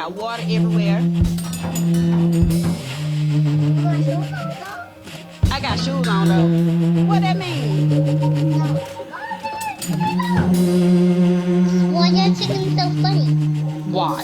got water everywhere. I got shoes on though. What that mean? Why are chickens so funny? Why?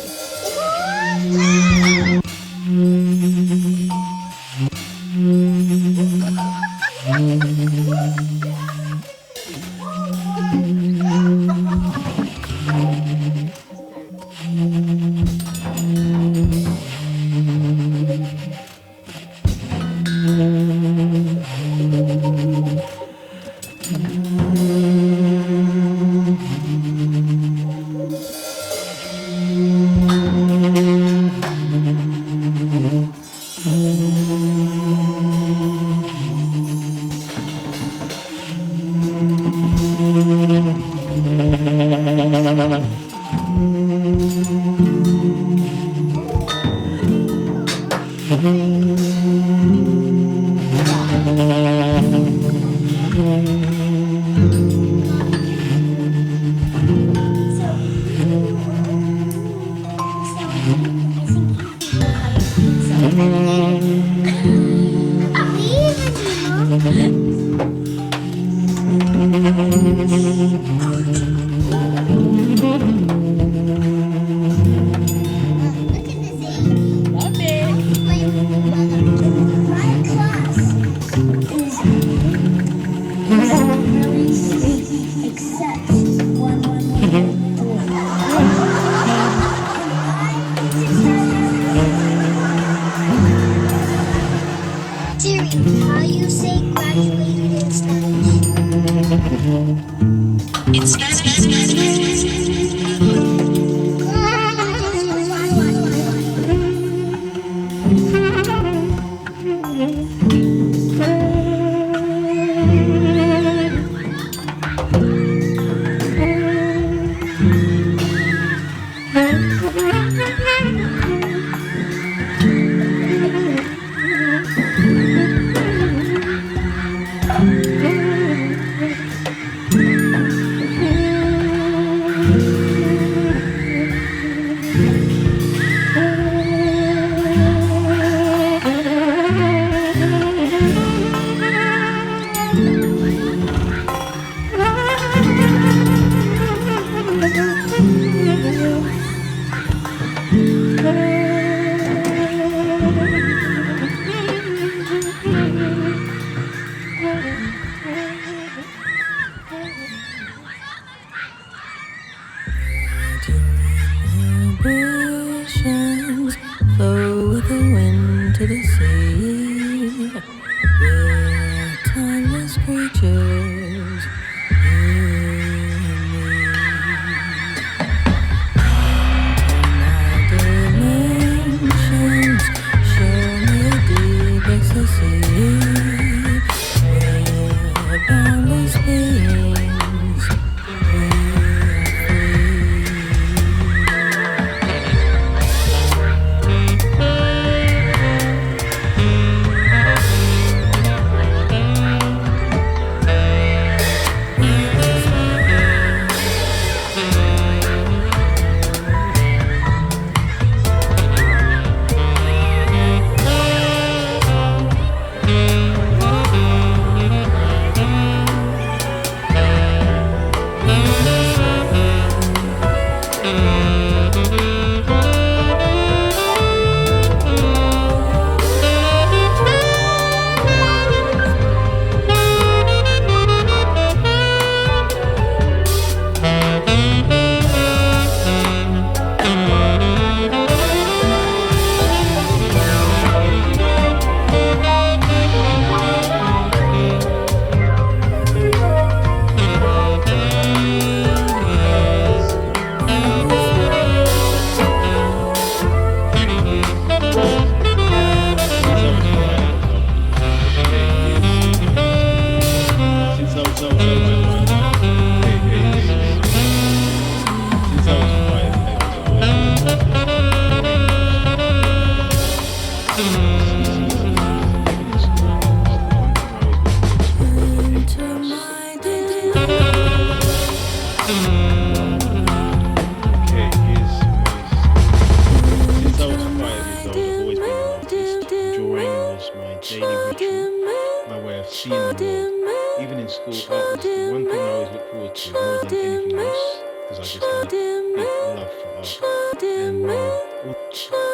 of seeing the world. Even in school, art was the one thing I always look forward to more than anything else, because I just had a big love for art. And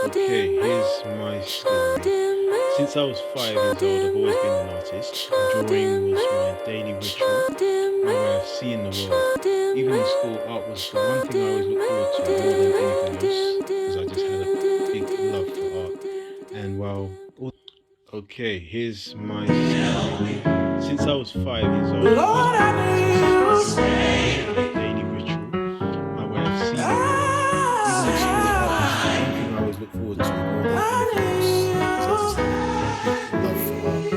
okay, here's my story. Since I was 5 years old, I've always been an artist. Drawing was my daily ritual, my way of seeing the world. Even in school, art was the one thing I always look forward to more than anything else, because I just had a big love for art. And okay, here's my story. Since I was 5 years old, I've always been an artist. Drawing was my daily ritual, my way of seeing the world. Even in school, art was the one thing I always look forward to more than anything else, because I just had a big love for art.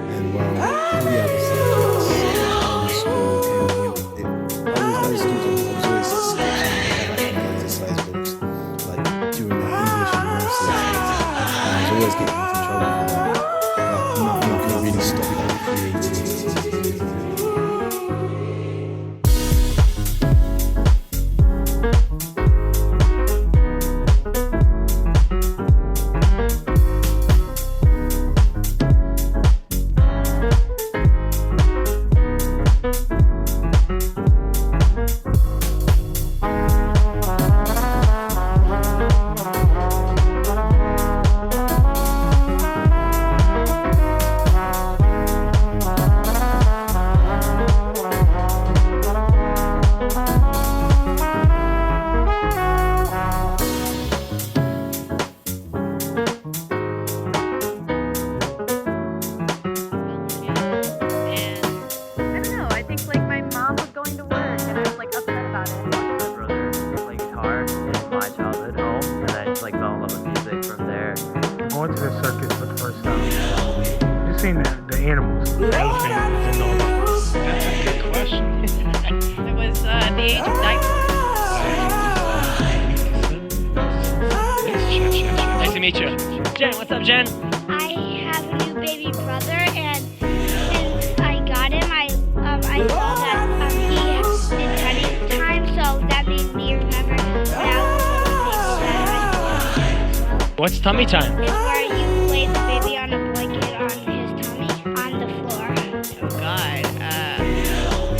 And all the other subjects in school, I was that student. I was always sketching the exercise books, like during my English and maths lessons. I was always getting into trouble for that. But nothing really stopped that creativity. Going to the circus for the first time. Just seeing the animals, the elephants and all that. That's a good question. It was at the age of 19. Nice to meet you. Jen, what's up, Jen? I have a new baby brother, and since I got him, I saw that he did tummy time, so that made me remember when I was a baby that I What's tummy time? It's where you lay the baby on a blanket on his tummy on the floor. Oh God,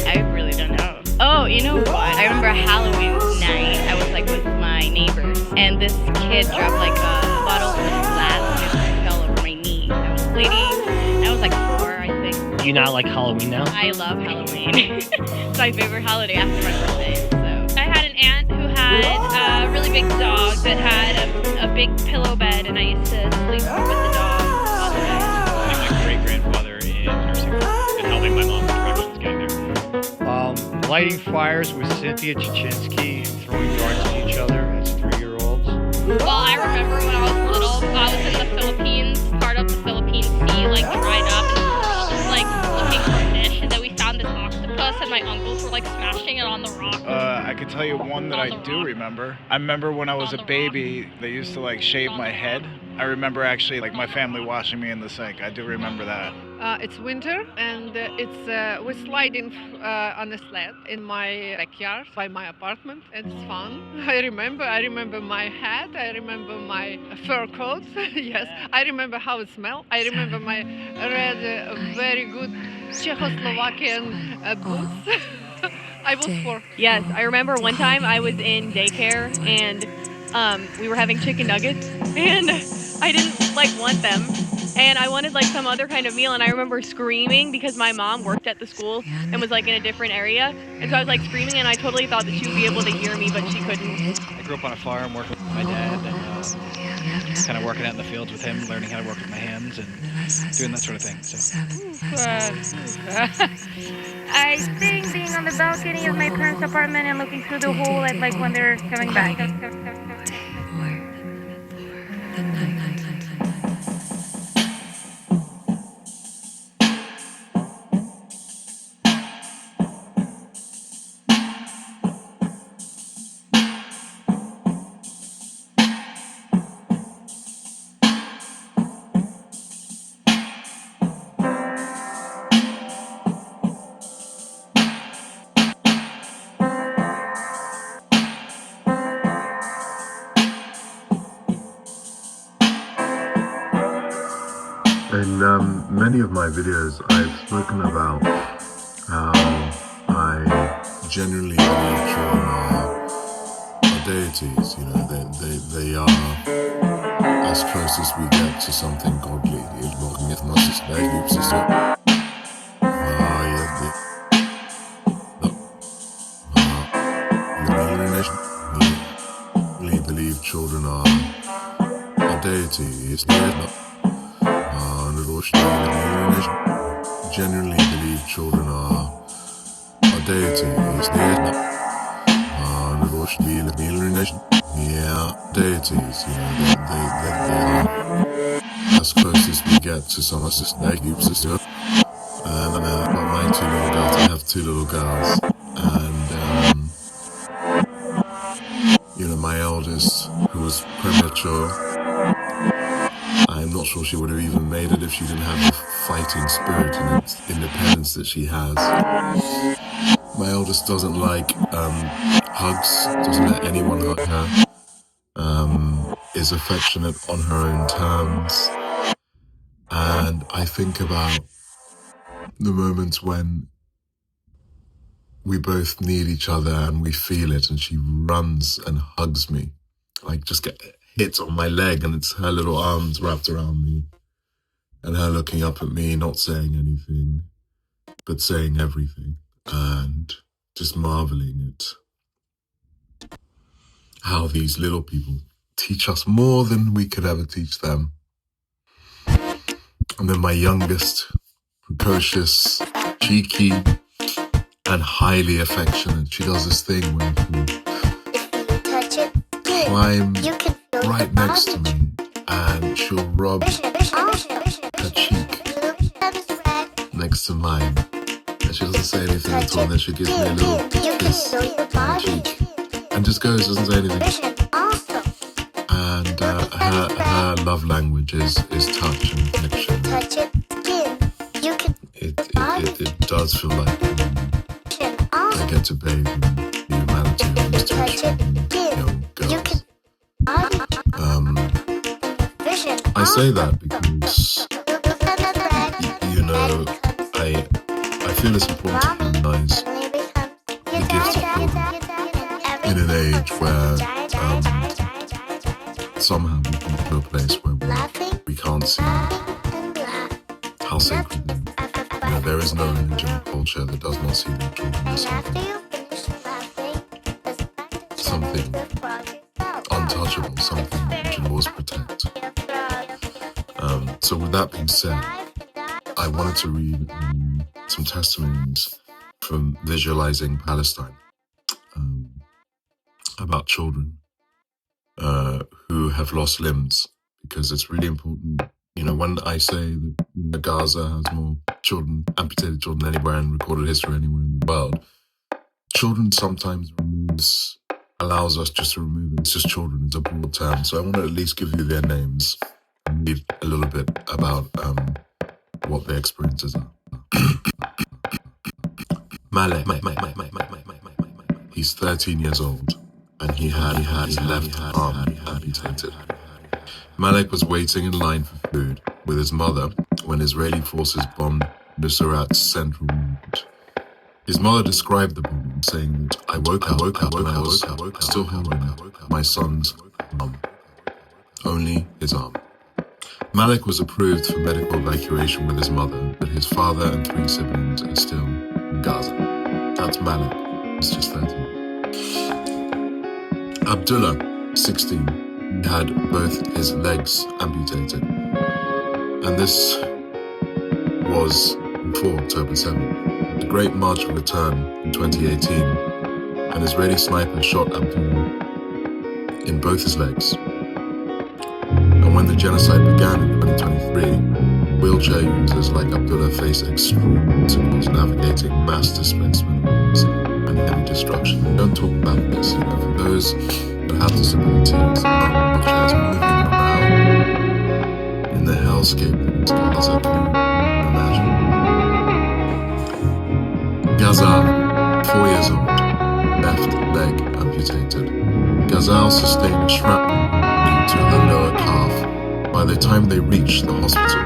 I really don't know. Oh, you know what? I remember Halloween night. I was like with my neighbors, and this kid dropped like a bottle of glass and it fell over my knee. I was bleeding. I was like 4, I think. Do you not like Halloween now? I love Halloween. It's my favorite holiday after my birthday. So I had an aunt who had a really big dog that had a big pillow bed, and I used to sleep with the dog all the time. I think my great-grandfather in nursing home and helping my mom with directions getting there. Lighting fires with Cynthia Chichinsky and throwing darts at each other as 3-year-olds. Well, I remember when I was little, I was in the Philippines, part of the Philippine Sea, like dried up, and just like looking for fish, and then we found this octopus, and my uncles were like smashing it on the rock. I can tell you one that I do remember. I remember when I was a baby, they used to like shave my head. I remember actually like my family washing me in the sink. I do remember that. It's winter, and we're sliding on a sled in my backyard by my apartment. It's fun. I remember my hat. I remember my fur coat. Yes, I remember how it smelled. I remember my red, very good Czechoslovakian boots. I was 4. Yes, I remember one time I was in daycare, and we were having chicken nuggets, and I didn't like want them. And I wanted like some other kind of meal, and I remember screaming because my mom worked at the school and was like in a different area, and so I was like screaming, and I totally thought that she would be able to hear me, but she couldn't. I grew up on a farm working with my dad and kind of working out in the fields with him, learning how to work with my hands and doing that sort of thing. So. I think being on the balcony of my parents' apartment and looking through the hole at like when they're coming back. many of my videos, I've spoken about how I genuinely believe children are deities. You know, they are as close as we get to something godly. I believe children are deities. Genuinely believe children are deities. Yeah, deities. You know, they are as close as we get to some sister. And my two little girls, I have two little girls, and you know, my eldest, who was premature, I'm not sure she would have even made it if she didn't have the fighting spirit and independence that she has. My eldest doesn't like hugs, doesn't let anyone hug her, is affectionate on her own terms, and I think about the moments when we both need each other and we feel it, and she runs and hugs me, like just get hit on my leg, and it's her little arms wrapped around me, and her looking up at me, not saying anything, but saying everything, and just marveling at how these little people teach us more than we could ever teach them. And then my youngest, precocious, cheeky, and highly affectionate. She does this thing where she'll climb right next to me and she'll rub her cheek next to mine. And she doesn't say anything at all, and then she gives me a little kiss on my cheek and just goes, doesn't say anything. And her love language is touch and affection. It does feel like I get to bathe in the humanity of these two young girls. I say that because, you know, I feel it's important to recognize the gifts of children in an age where somehow we come to a place where we can't see how sacred they are. You know, there is no religion or culture that does not see their children as something untouchable, something that should always protect. So with that being said, I wanted to read some testimonies from Visualizing Palestine about children who have lost limbs, because it's really important. You know, when I say that Ggsor has more children, amputated children anywhere in recorded history anywhere in the world, children sometimes allows us just to remove it. It's just children, it's a broad term. So I want to at least give you their names and read a little bit about what their experiences are. Malek. He's 13 years old, and he had his left arm amputated. Malek was waiting in line for food with his mother when Israeli forces bombed Nusrat's central movement. His mother described the bombing, saying that I woke up when I was still holding my son's arm. Only his arm. Malek was approved for medical evacuation with his mother, but his father and 3 siblings are still in Gaza. That's Malek. He's just 13. Abdullah, 16. He had both his legs amputated, and this was before October 7th. The Great March of Return in 2018, an Israeli sniper shot Abdullah in both his legs. And when the genocide began in 2023, wheelchair users like Abdullah face extreme obstacles navigating mass displacement and heavy destruction. We don't talk about this, you know, for those that have disabilities, wheelchairs moving around in the hellscape that is Gaza can imagine. Ggsor, 4 years old, left leg amputated. Ggsor sustained shrapnel to her lower calf by the time they reached the hospital.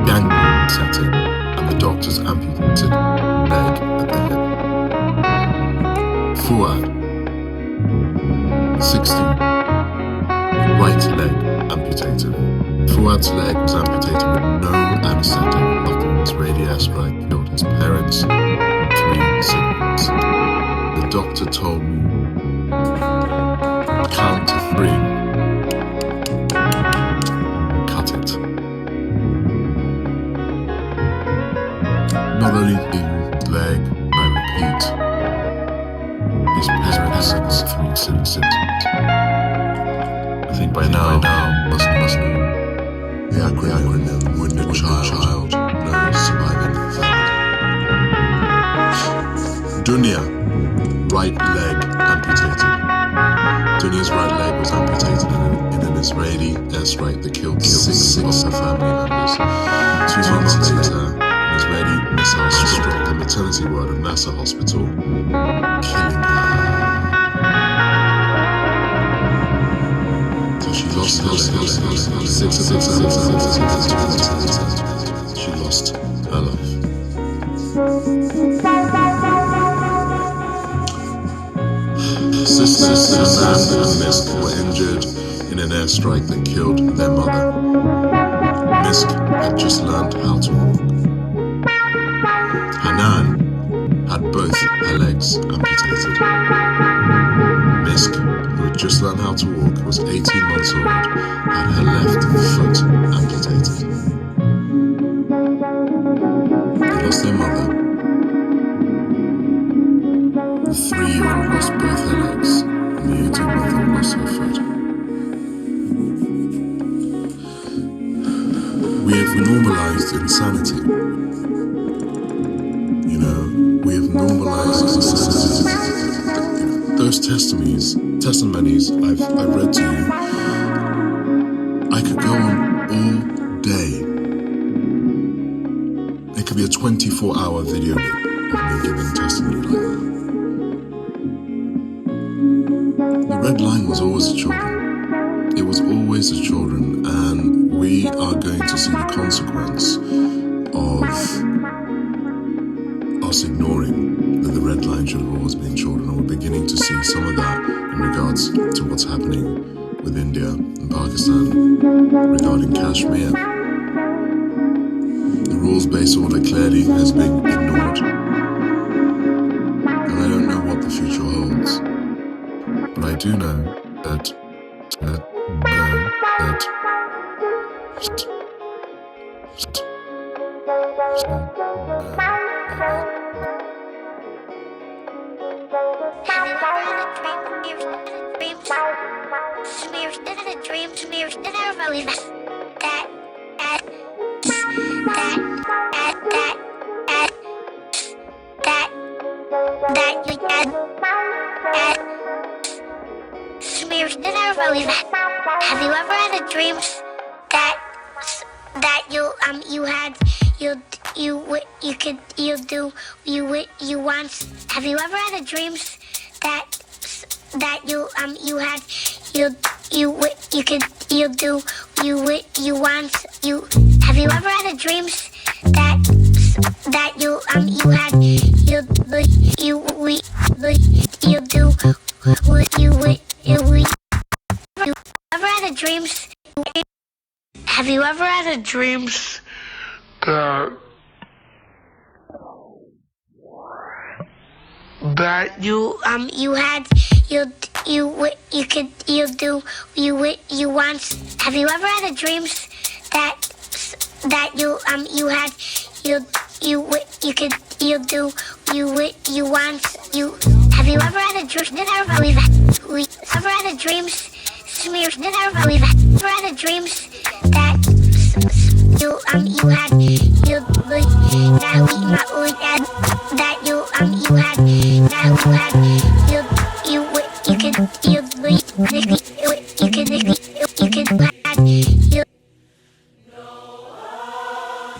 gangrene setting, and the doctors amputated leg at the hip. Fuad, 16, right leg amputated. Fuad's leg was amputated with no anesthetic after his radiator strike killed his parents, 3 siblings. The doctor told me, count to 3, cut it. Not only the leg, I repeat, his parents had 3 symptoms. I think by now must know the acronym wounded child, no surviving family. Dunya, right leg amputated. Dunya's right leg was amputated in an Israeli airstrike that killed 6 of her family members. 2 months later, an Israeli missile struck the maternity ward of Nasser Hospital, killing her. So she lost her leg. She lost her life. Sisters Amanda and Misk were injured in an airstrike that killed their mother. Misk had just learned how to walk. Hanan had both her legs amputated. Misk, who had just learned how to walk, was 18 months old, had her left foot amputated. They lost their mother. The 3-year-old lost both her legs, and the 18-month-old lost her foot. We have normalized insanity. You know, we have normalized those testimonies I've read to you. I could go on all day. It could be a 24-hour video of me giving testimony like that. The red line was always the children. It was always the children, and we are going to see the consequence of us ignoring that the red line should have always been children, and we're beginning to see some of that in regards to what's happening with India and Pakistan regarding Kashmir. The rules-based order clearly has been ignored, and I don't know what the future holds. But I do know that Have you ever had a dream that you once? Have you ever had a dream that you once? Have you ever had a dream that you ever had a dreams? Have you ever had a dreams that you once? Have you ever had a dreams that you once? Have you ever had a dream? Did I ever believe that? We ever had a dreams? Smears. Did I ever believe that? Ever had a dreams that you had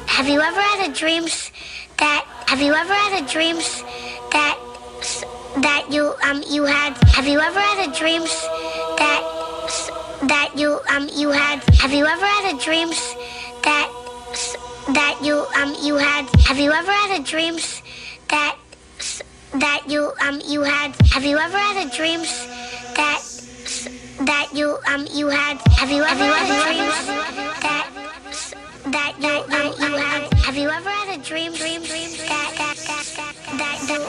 Have you ever had a dreams that Have you ever had a dreams that you had? Have you ever had a dreams that you had? Have you ever had a dreams you had. Have you ever had a dreams that you had? Have you ever had a dreams that you had? Have you ever had a dreams that you had? Have you ever had a dream that you had? Have you ever had a dream that you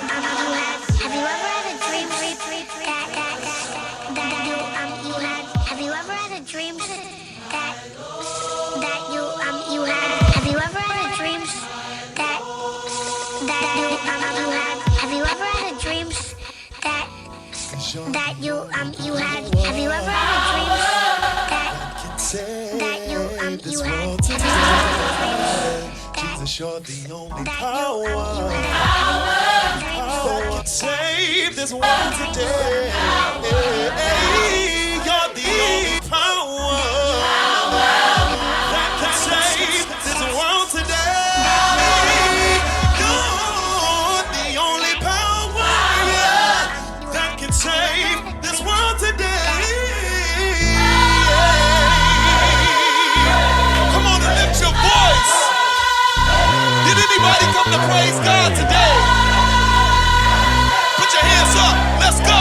had? Have you ever had a dream that you had? Have you ever had a dreams that you had? Have you ever had a dreams that you had? Have you ever had a dreams that you had? Have you ever had a dreams Jesus, you're the only power that can save this world today. You're the only power that can save this world today. You're the only power that can save this world today. Come on and lift your voice. Did anybody come to praise God today? Put your hands up. Let's go.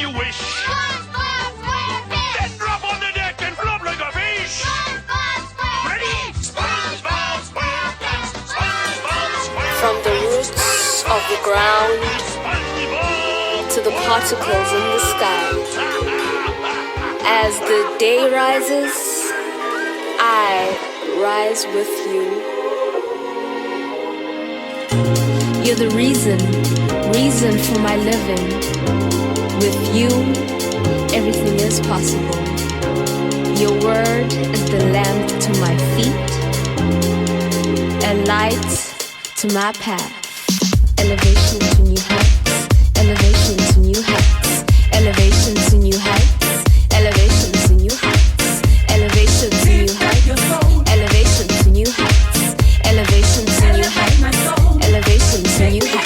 you wish. Then drop on the deck and flop like a fish. Ready? SpongeBob SquarePants. SpongeBob SquarePants. From the roots of the ground to the particles in the sky. As the day rises, I rise with you. You're the reason for my living. With you, everything is possible. Your word is the lamp to my feet, a light to my path. Elevation to new heights, elevation to new heights, elevation to new heights, elevation to new heights, elevation to new heights, elevation to new heights, elevation to new heights, elevation to new heights.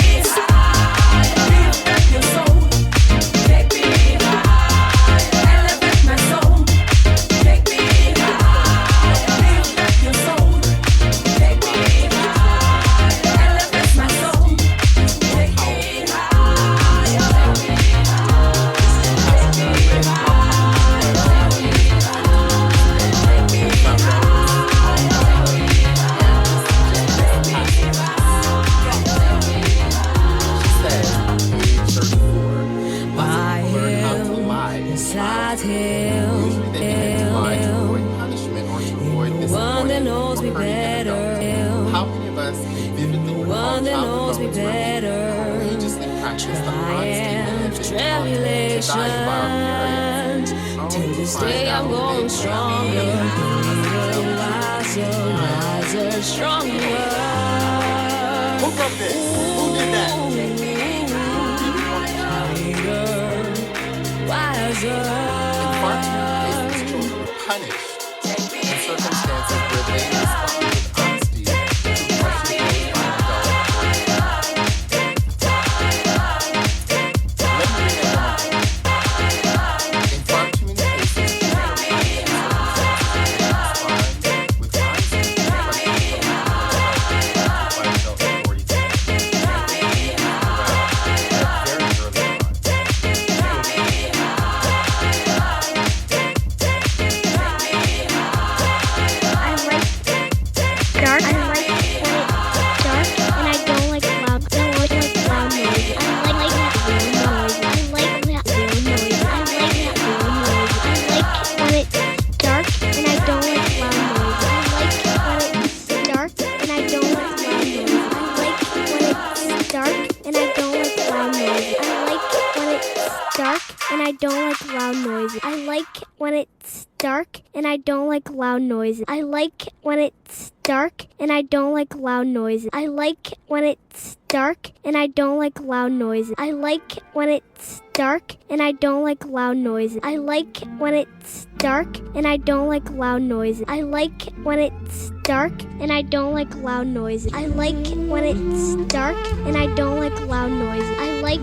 I like when it's dark and I don't like loud noises. I like when it's dark and I don't like loud noises. I like when it's dark and I don't like loud noises. I like when it's dark and I don't like loud noises. I like when it's dark and I don't like loud noises. I like when it's dark and I don't like loud noises. I like when it's dark and I don't like loud noises. I like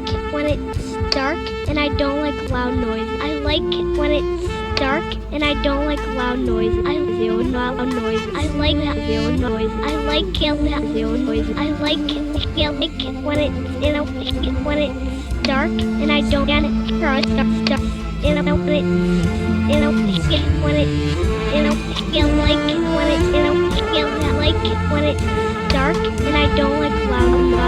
when it's dark and I don't like loud noises. I like loud noise. I like loud noise. I like loud noise. I like when it's when it's dark and I don't get it. When it's when it's like when it's dark and I don't like loud noise.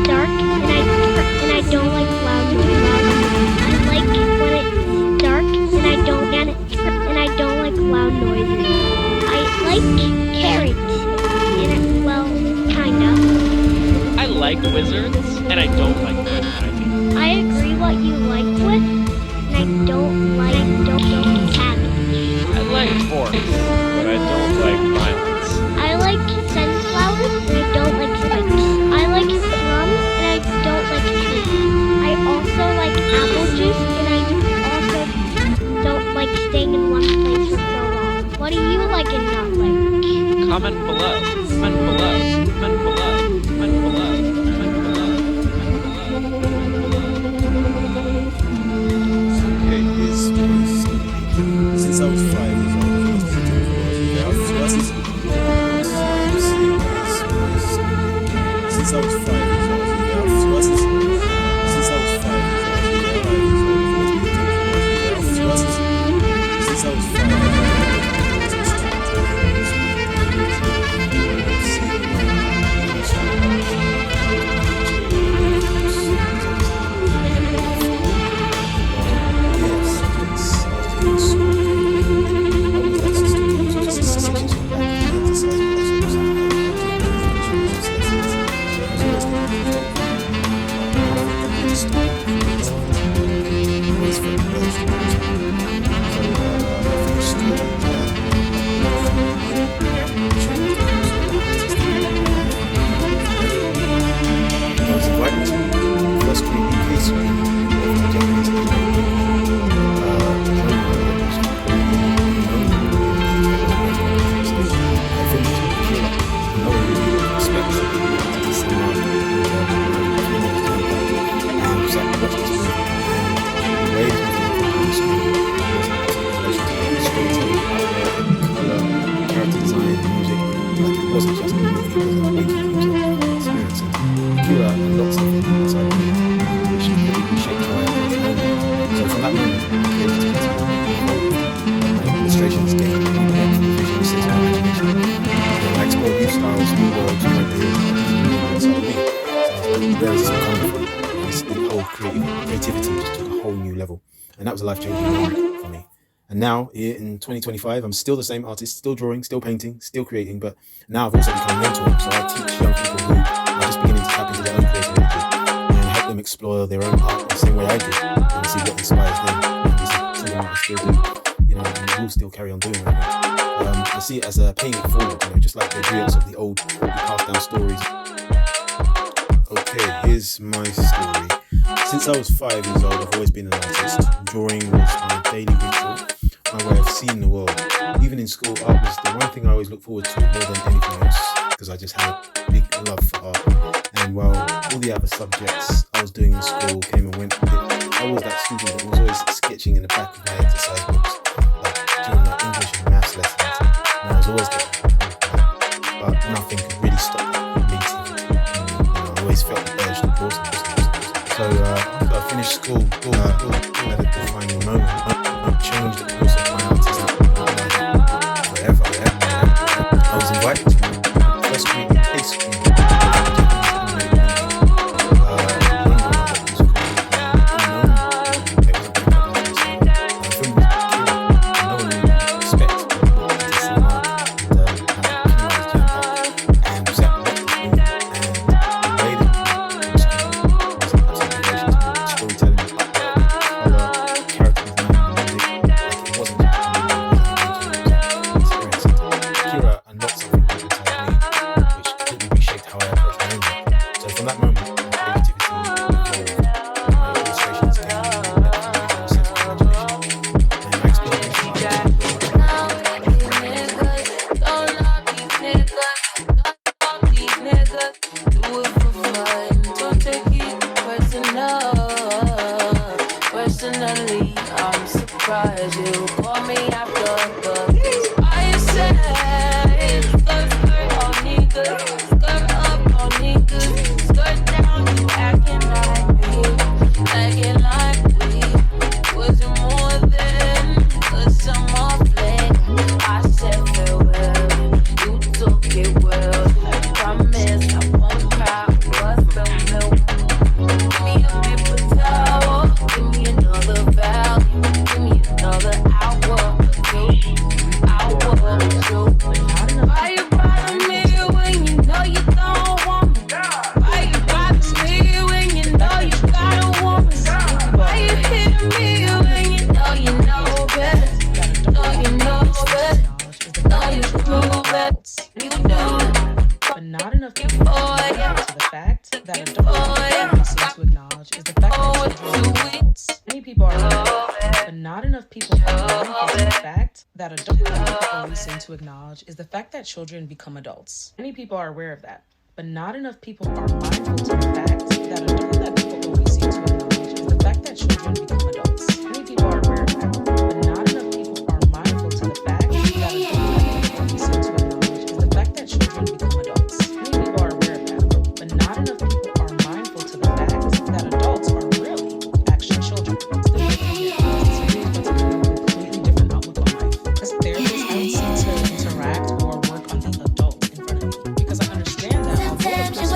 Dark and I don't like loud noise. I like when it's dark and I don't get it, and I don't like loud noises. I like carrots, well, kinda. I like wizards, and I don't like reimaging. I agree what you like with, and I don't like cabbage. I like forks, but I don't like violence. I like sunflowers, and I don't like spikes. I like drums, and I don't like trees. I also like apple juice, and I also don't like staying in one place for so long. What do you like and not like? Comment below. Comment below. Comment below. Comment below. Comment below. Okay, since I was 5 years old, since I was 5 years old, since I was Kira unlocked something inside me, which completely reshaped how I approach my own work. So from that moment, my creativity evolved. My illustrations gained new depth, visual sense, and imagination. I explored new styles, new worlds, new ideas that grew inside me. So where is this all coming from? The whole creativity just took a whole new level, and that was a life-changing moment for me. And now, here in 2025, I'm still the same artist, still drawing, still painting, still creating, but now I've also become a mentor. So I teach young people who are just beginning to tap into their own creativity and help them explore their own art the same way I do, and see what inspires them. And this is something that I still do, and will still carry on doing right now. I see it as paying it forward, just like the reels of the old, passed down stories. Okay, here's my story. Since I was 5 years old, I've always been an artist. Drawing was my daily ritual, my way of seeing the world. Even in school, art was the one thing I always looked forward to more than anything else, because I just had a big love for art. And while all the other subjects I was doing in school came and went with it, I was that student that was always sketching in the back of my exercise books, like during my English and maths lessons. And I was always getting but nothing could really stop that creativity. I always felt the urge to draw something. So after I finished school, I had a defining moment. I changed the course of my artistic life forever. I was invited to my first community case screening. Is the fact that children become adults. Many people are aware of that, but not enough people are mindful to the fact that people always seem to acknowledge is the fact that children become adults. Many people are aware of that, but not enough people are mindful to the fact that people always seem to acknowledge is the fact that children become adults. Many people are aware of that, but not enough people are mindful to the fact that adults are really actually children. It's the way that it's really about to give you a completely different outlook on life. As a therapist, I would seek to interact or work on the adult in front of me, because I understand that although the person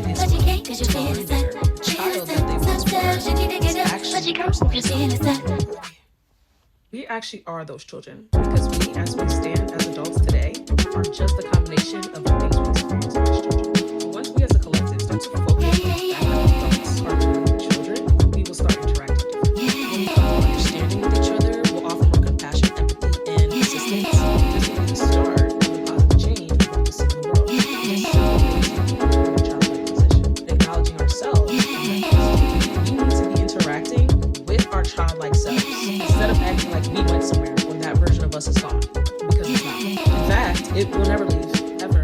in front of me is growing bigger, the child that they once were is actually the person that's growing. We actually are those children, because we, as we stand as adults today, are just the combination of the things we experienced as children. So once we as a collective start to focus on the fact that adults are really children, we will start interacting differently. We'll become more understanding with each other, we'll offer more compassion, empathy, and assistance. This will be the start of the positive change we want to see in the world. It's so easy to be in a childlike position, acknowledging ourselves. We need to be interacting with our childlike selves instead of acting like we went somewhere when that version of us is gone, because it's not. In fact, it will never leave, ever.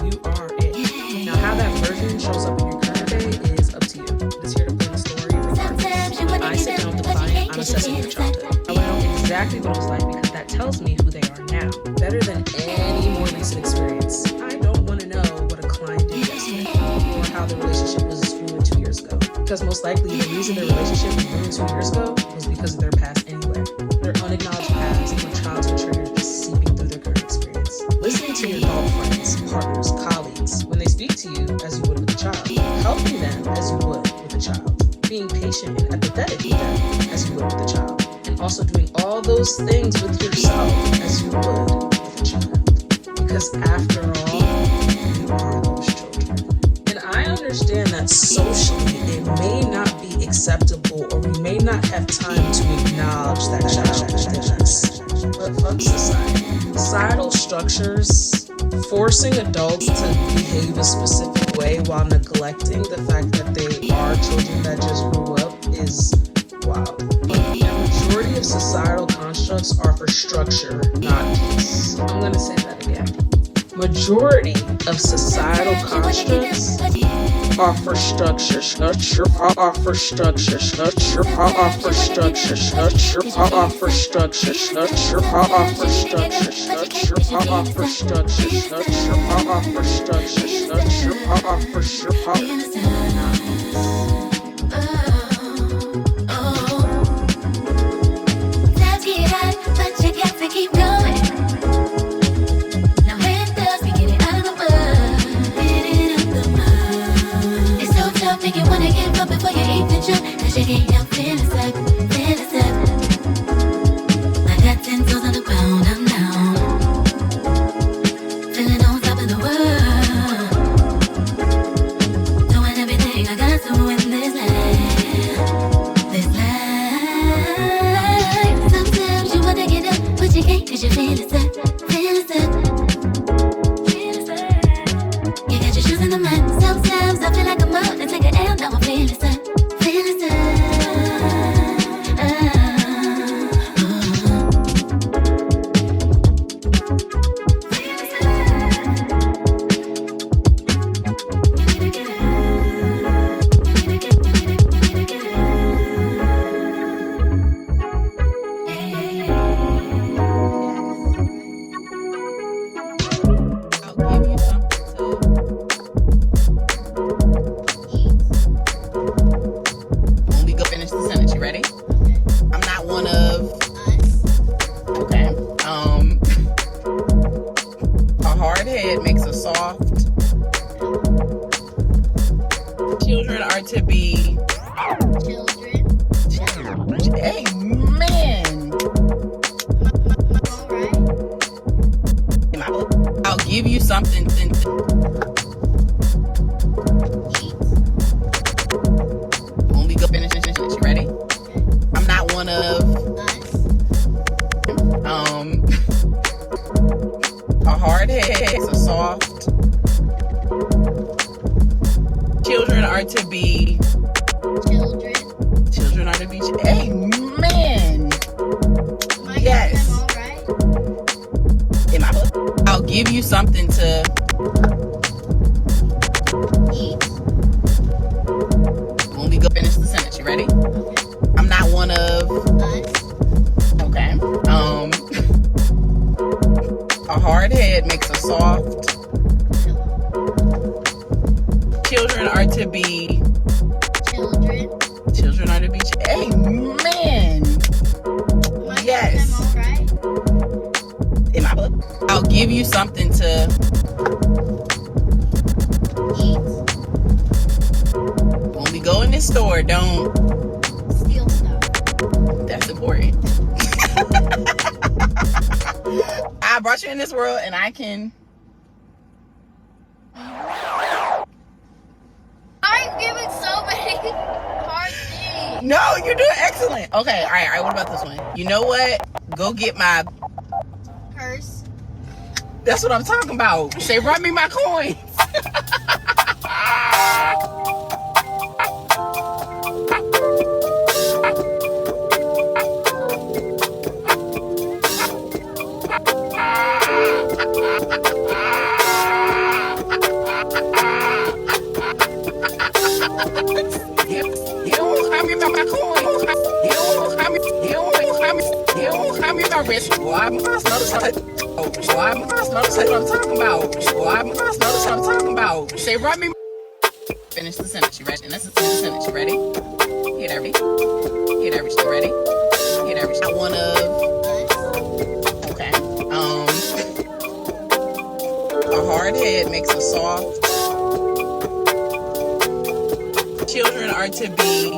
You are it. Now, how that version shows up in your current day is up to you. It's here to play the story regardless. When I sit down with the client, I'm assessing their childhood. I want to know exactly what it was like, because that tells me who they are now, better than any more recent experience. I don't want to know what a client did yesterday or how the relationship because most likely the reason their relationship was ruined 2 years ago was because of their past anyway. Their unacknowledged past or childhood triggers just seeping through their current experience. Listening to your adult friends, partners, colleagues, when they speak to you as you would with a child. Helping them as you would with a child. Being patient and empathetic with them as you would with a child. And also doing all those things with yourself as you would with a child. Because after all, you are those children. And I understand that socially it may not be acceptable or we may not have time to acknowledge that child is. But fuck society. Societal structures forcing adults to behave a specific way while neglecting the fact that they are children that just grew up is wild. The majority of societal constructs are for structure, not peace. I'm gonna say that again. Majority of societal constructs are for structure, are for structure, are for structure, are for structure, are for structure, are for structure, are for structure, are for structure. But you got to keep going. Now when it does, we get it out of the mud. Get it out the mud. It's so tough, make you wanna give up before you eat the jump. Cause you can't help feeling stuck, feeling stuck. I got 10 toes on the ground, I'm down. Feeling on top of the world. Doing everything I got to win this life. This life. Sometimes you wanna get up, but you can't cause you feel it stuck, feeling stuck. You got your shoes in the mud. Sometimes I feel like I'm out and take an L, now I'm feeling stuck, feeling stuck. When we go finish the sentence, you ready? I'm not one of. Okay. A hard head makes a soft. Children are to be. Amen. I'll give you something. When we go finish this, you ready? I'm not one of. A hard head is a soft. Children are to be. Children are to be. Amen. Yes. In my book, I'll give you something to eat. When we go finish the sentence, you ready? I'm not one of. Okay. A hard head makes a soft. Children are to be. Children are to be. Amen. Yes. In my book, I'll give you something to eat. When we go in this store, don't steal stuff. That's important. I brought you in this world and I can. I'm giving so many hard things. No, you're doing excellent. Okay, all right. What about this one? You know what? Go get my purse. That's what I'm talking about. Say, run me my coins. You don't have me by my coins. You don't have me by wrist. Well, I'm not notice what I'm talking about. Say, run me. finish the sentence. You ready? And this is the sentence. You ready? Get every. Get every. You ready? Get every. Not one of. Okay. A hard head makes a soft. Children are to be.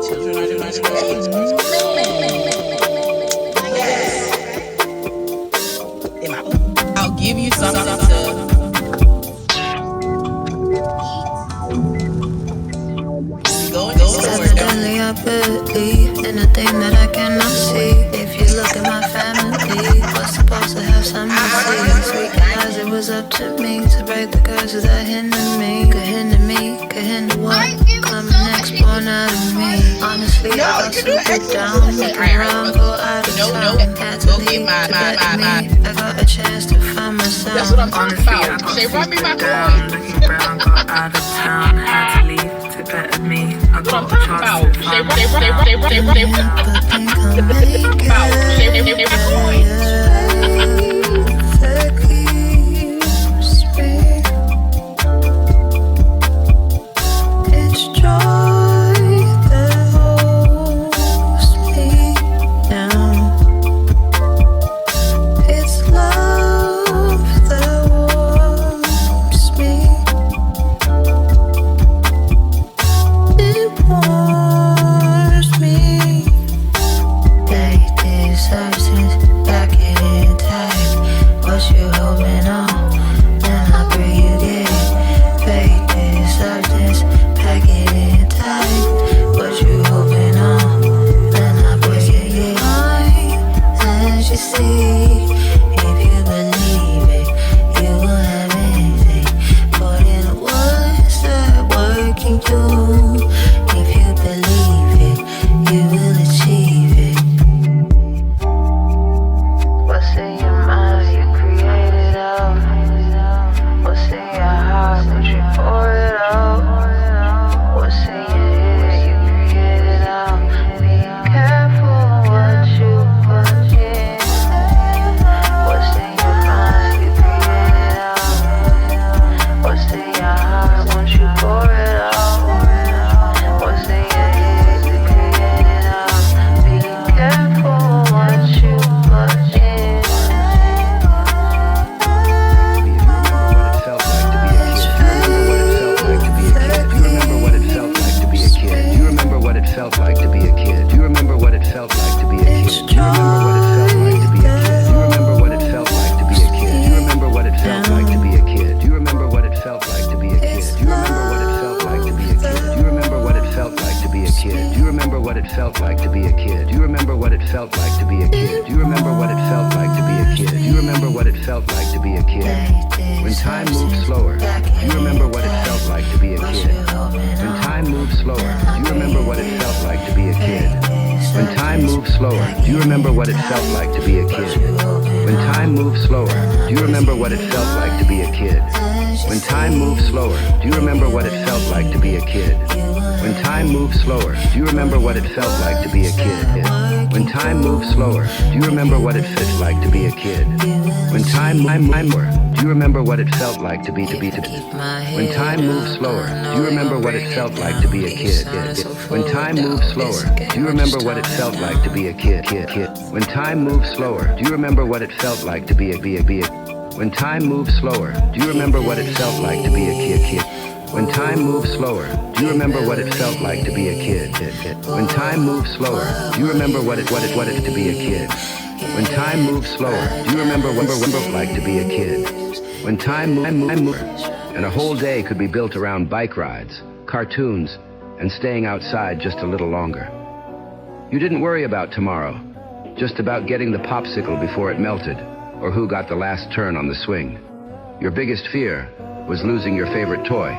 Children are to be. Yes. I'll give you something to. Evidently, I believe in a thing that I cannot see. If you look at my family, was supposed to have some mercy. Because it was up to me to break the curses that hinder me. Could hinder me, could hinder what? Coming next born out of me. Honestly, I got some put down. Looking around, go out of town. Had to leave to bet me. I got a chance to find myself. That's what I'm talking about. They run me my coin. Looking around, go out of town. Had to leave to better me. I got a chance to find myself. It's joy that holds me down. It's love that warms me. It warms me. Take this substance, back it intact. What you hoping on? Then I pray you get it. Take this substance, pack it intact. What you hoping on? Then I pray you get it. As you see, if you believe it, you will have anything. Put in the words that working too. If you believe it, you will achieve it. What's in your mind, you create it out. What's in your heart, but you pour it out. What's in your head, you create it out. Be careful what you put in. What's in your mind, you create it out. What's in your heart, won't you pour it out. What's in your head, you create it out. Be careful what you put in. Do you remember what it felt like to be a kid? Do you remember what it felt like to be a kid? Do you remember what it felt like to be a kid? Do you remember what it felt like to be a kid? Do you remember what it felt like to be a kid? Do you remember what it felt like to be a kid? Do you remember what it felt like to be a kid? Do you remember what it felt like to be a kid? Do you remember what it felt like to be a kid? Do you remember what it felt like to be a kid? Do you remember what it felt like to be a kid? Do you remember what it felt like to be a kid? When time moved slower, do you remember what it felt like to be a kid? When time moved slower, do you remember what it felt like to be a kid? When time moved slower, do you remember what it felt like to be a kid? When time moved slower, do you remember what it felt like to be a kid? When time moved slower, do you remember what it felt like to be a kid? When time moved slower, do you remember what it felt like to be a kid? When time moved slower, do you remember what it felt like to be a kid? When time more, do you remember what it felt like to be? When time moved slower, do you remember what it felt like to be a kid? When time moved slower, do you remember what it felt like to be a kid? When time moved slower, do you remember what it felt like to be a When time moved slower, do you remember what it felt like to be a kid? When time moved slower, do you remember what it felt like to be a kid? When time moved slower, do you remember what it to be a kid? When time moved slower, do you remember what it felt like to be a kid? When time moved, and a whole day could be built around bike rides, cartoons, and staying outside just a little longer. You didn't worry about tomorrow, just about getting the popsicle before it melted, or who got the last turn on the swing. Your biggest fear was losing your favorite toy,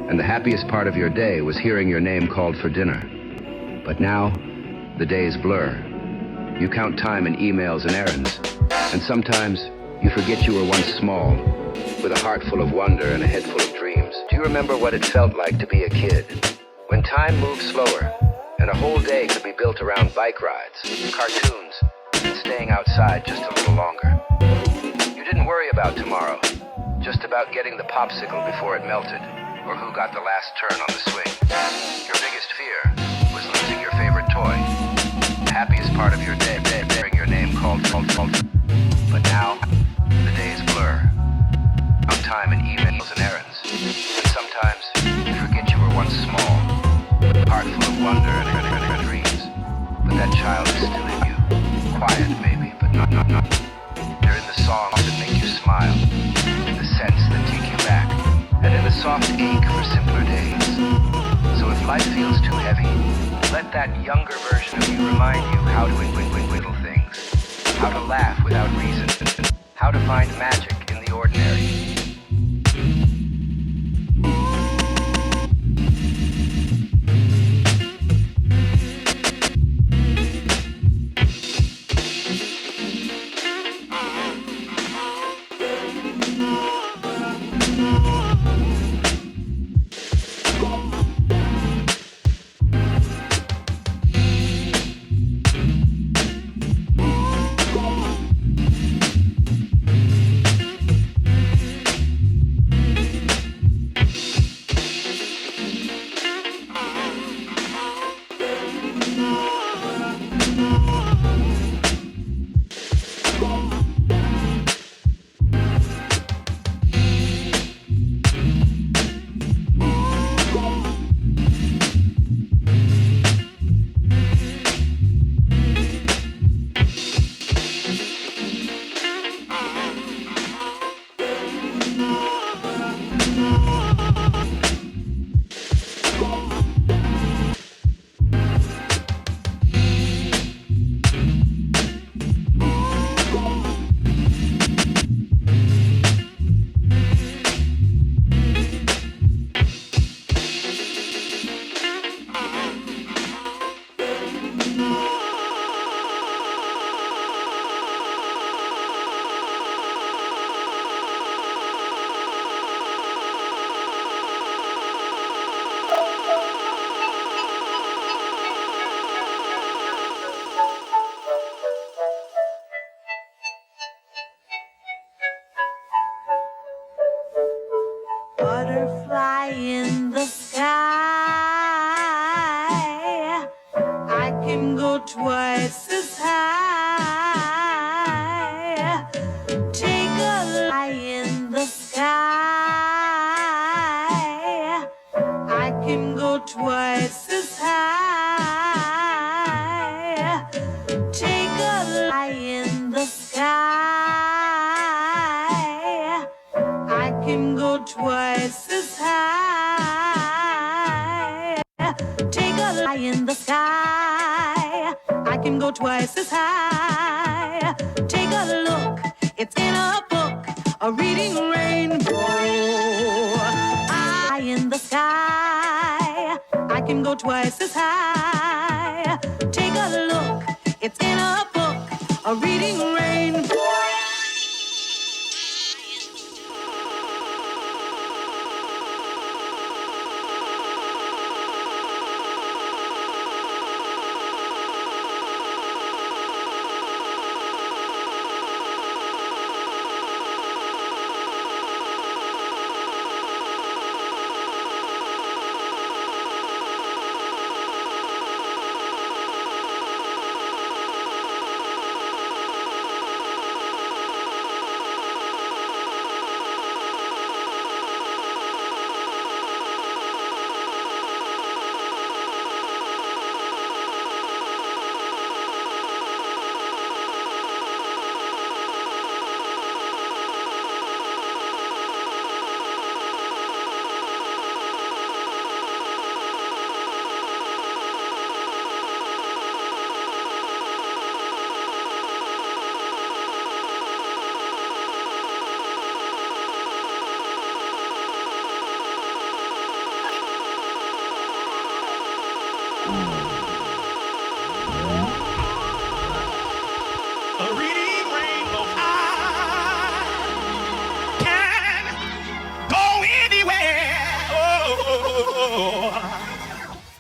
and the happiest part of your day was hearing your name called for dinner. But now, the days blur. You count time in emails and errands, and sometimes you forget you were once small, with a heart full of wonder and a head full of dreams. Do you remember what it felt like to be a kid? When time moved slower, and a whole day could be built around bike rides, cartoons, and staying outside just a little longer. You didn't worry about tomorrow, just about getting the popsicle before it melted, or who got the last turn on the swing. Your biggest fear was losing your favorite toy. The happiest part of your day, hearing your name called. But now, the days blur. No time in emails and errands. And sometimes, you forget you were once small, with a heart full of wonder and dreams. But that child is still in you. Quiet, maybe, but not. They're in the songs that make you smile, in the scents that take you back, and in the soft ache for simpler days. So if life feels too heavy, let that younger version of you remind you how to little things, how to laugh without reason, how to find magic in the ordinary. Butterfly in the sky, I can go twice as high. Take a lie in the sky, I can go twice as high. Take a lie in the sky, I can go twice as high. Take a lie in the sky, I can go twice as high. Take a look, it's in a book, a reading rainbow. Eye in the sky, I can go twice as high. Take a look, it's in a book, a reading rainbow.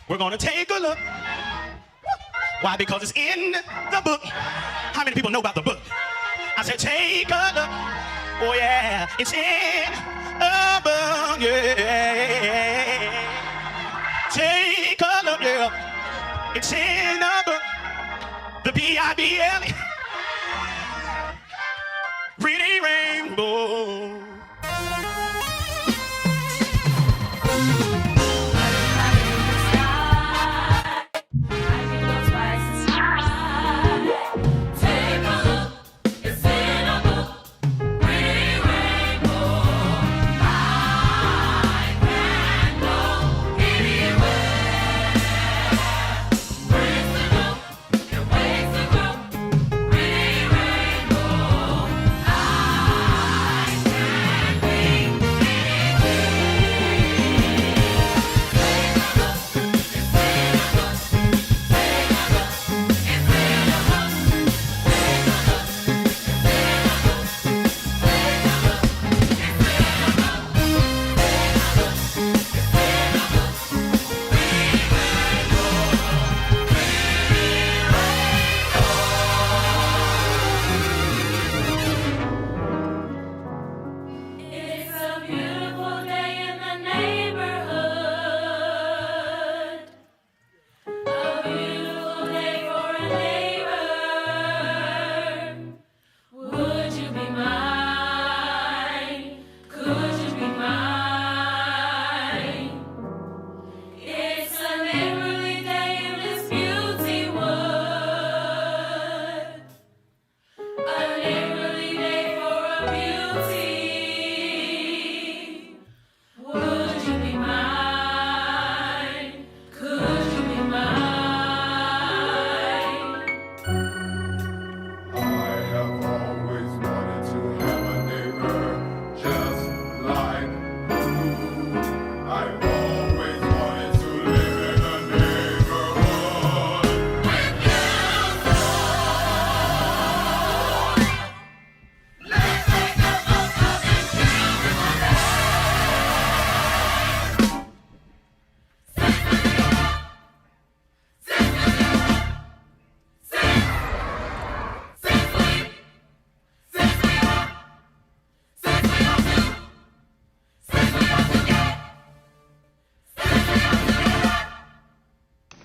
We're gonna take a look. Why? Because it's in the book. How many people know about the book? I said take a look. Oh yeah, it's in a book, yeah. Take a look, yeah. It's in a book. The Bible. Pretty rainbow.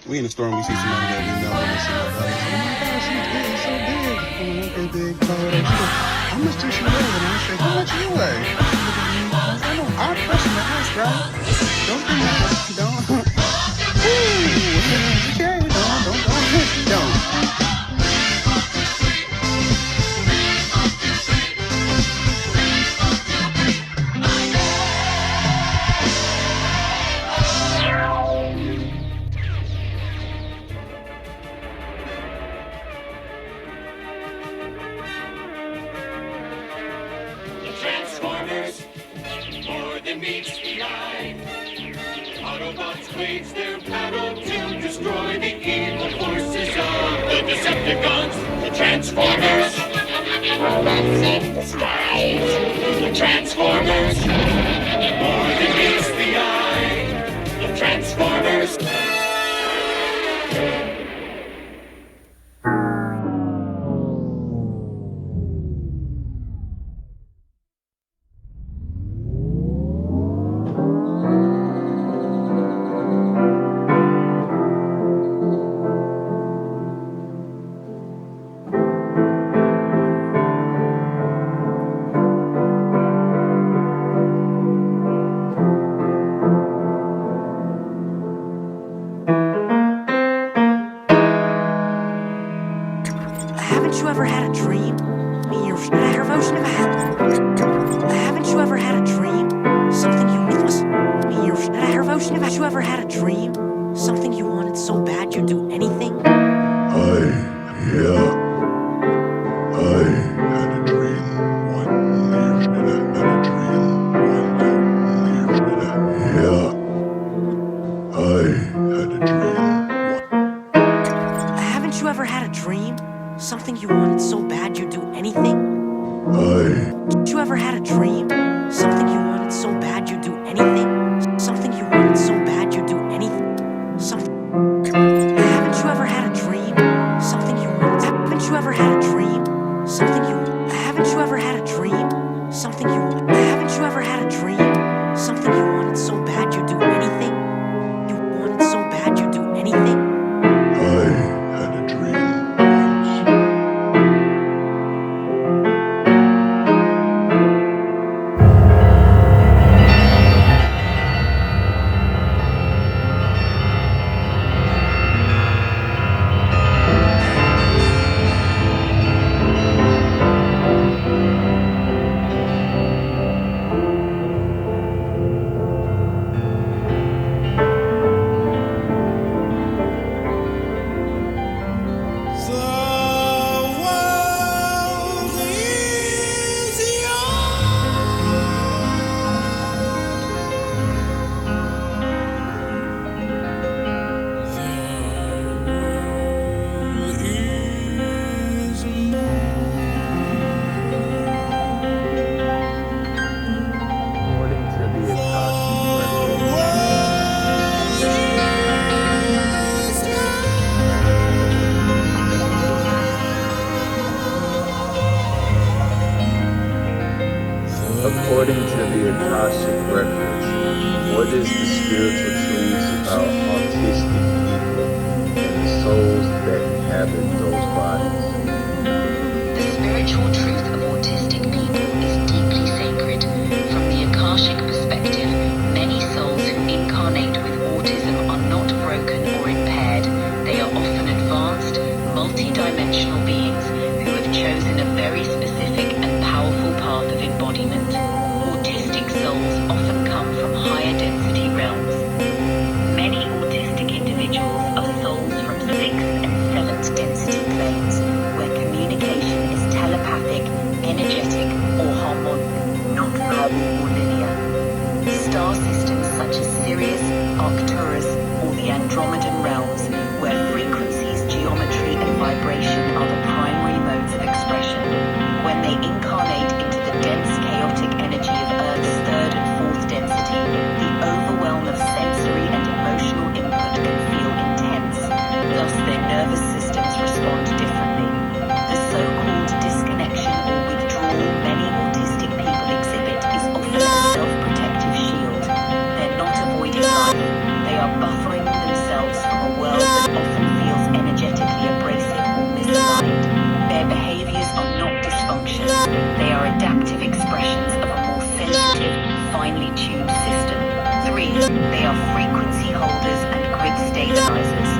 We in the store and we see somebody that we know and it's like, oh my gosh, she's big, so big. Okay, big, tall, that shit. How much does she weigh? And I say, how much you weigh? I know our question to ask, right? Don't bring that up. Don't. Ooh. Okay, don't. Transformers, more than meets the eye. Autobots wage their battle to destroy the evil forces of the Decepticons. The Transformers, robots in disguise. The Transformers, more than meets the eye. The Transformers. Haven't you ever had a dream? Haven't you ever had a dream? Something you Have you ever had a dream? Something you wanted so bad you'd do anything? I had a dream one year, and I had a dream 1 year, and I had a dream. Haven't you ever had a dream? Something you wanted so bad you'd do anything? Haven't you ever had a dream? Something you wanted so bad you'd do anything? Something you wanted so bad you'd do anything? According to the Akashic records, what is the spiritual truths about autistic people and the souls that inhabit those bodies? The spiritual truth of autistic people is deeply sacred. From the Akashic perspective, many souls who incarnate with autism are not broken or impaired. They are often advanced, multi-dimensional beings who have chosen a very specific and powerful path of embodiment. Autistic souls often come from higher density realms. Many autistic individuals are souls from 6th and 7th density planes, where communication is telepathic, energetic, or harmonic, not verbal or linear. Star systems such as Sirius, Arcturus, or the Andromedan realms, where frequencies, geometry, and vibration are the primary modes of expression. When they incarnate into the dense, chaotic energy of Earth's 3rd and 4th density, the overwhelm of sensory and emotional input can feel intense. Thus, their nervous systems respond differently. The so-called disconnection or withdrawal many autistic people exhibit is often a self-protective shield. They're not avoiding life. They are buffering themselves from a world that often feels energetically abrasive or misaligned. Their behaviors are not dysfunction. They are adaptive expressions of a more sensitive, finely tuned system. 3. They are frequency holders and grid stabilizers.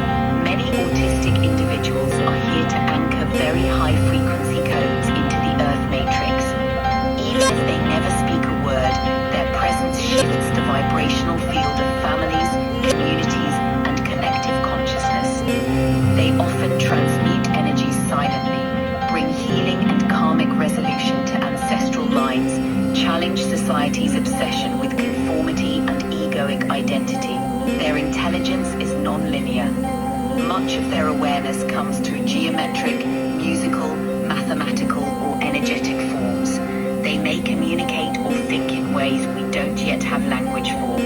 Many autistic individuals are here to anchor very high frequency codes into the Earth matrix. Even if they never speak a word, their presence shifts the vibrational field of families, communities, and collective consciousness. They often transmute energies silently, bring healing and karmic resolution to ancestral lines, challenge society's obsession with conformity and egoic identity. Their intelligence is non-linear. Much of their awareness comes through geometric, musical, mathematical, or energetic forms. They may communicate or think in ways we don't yet have language for.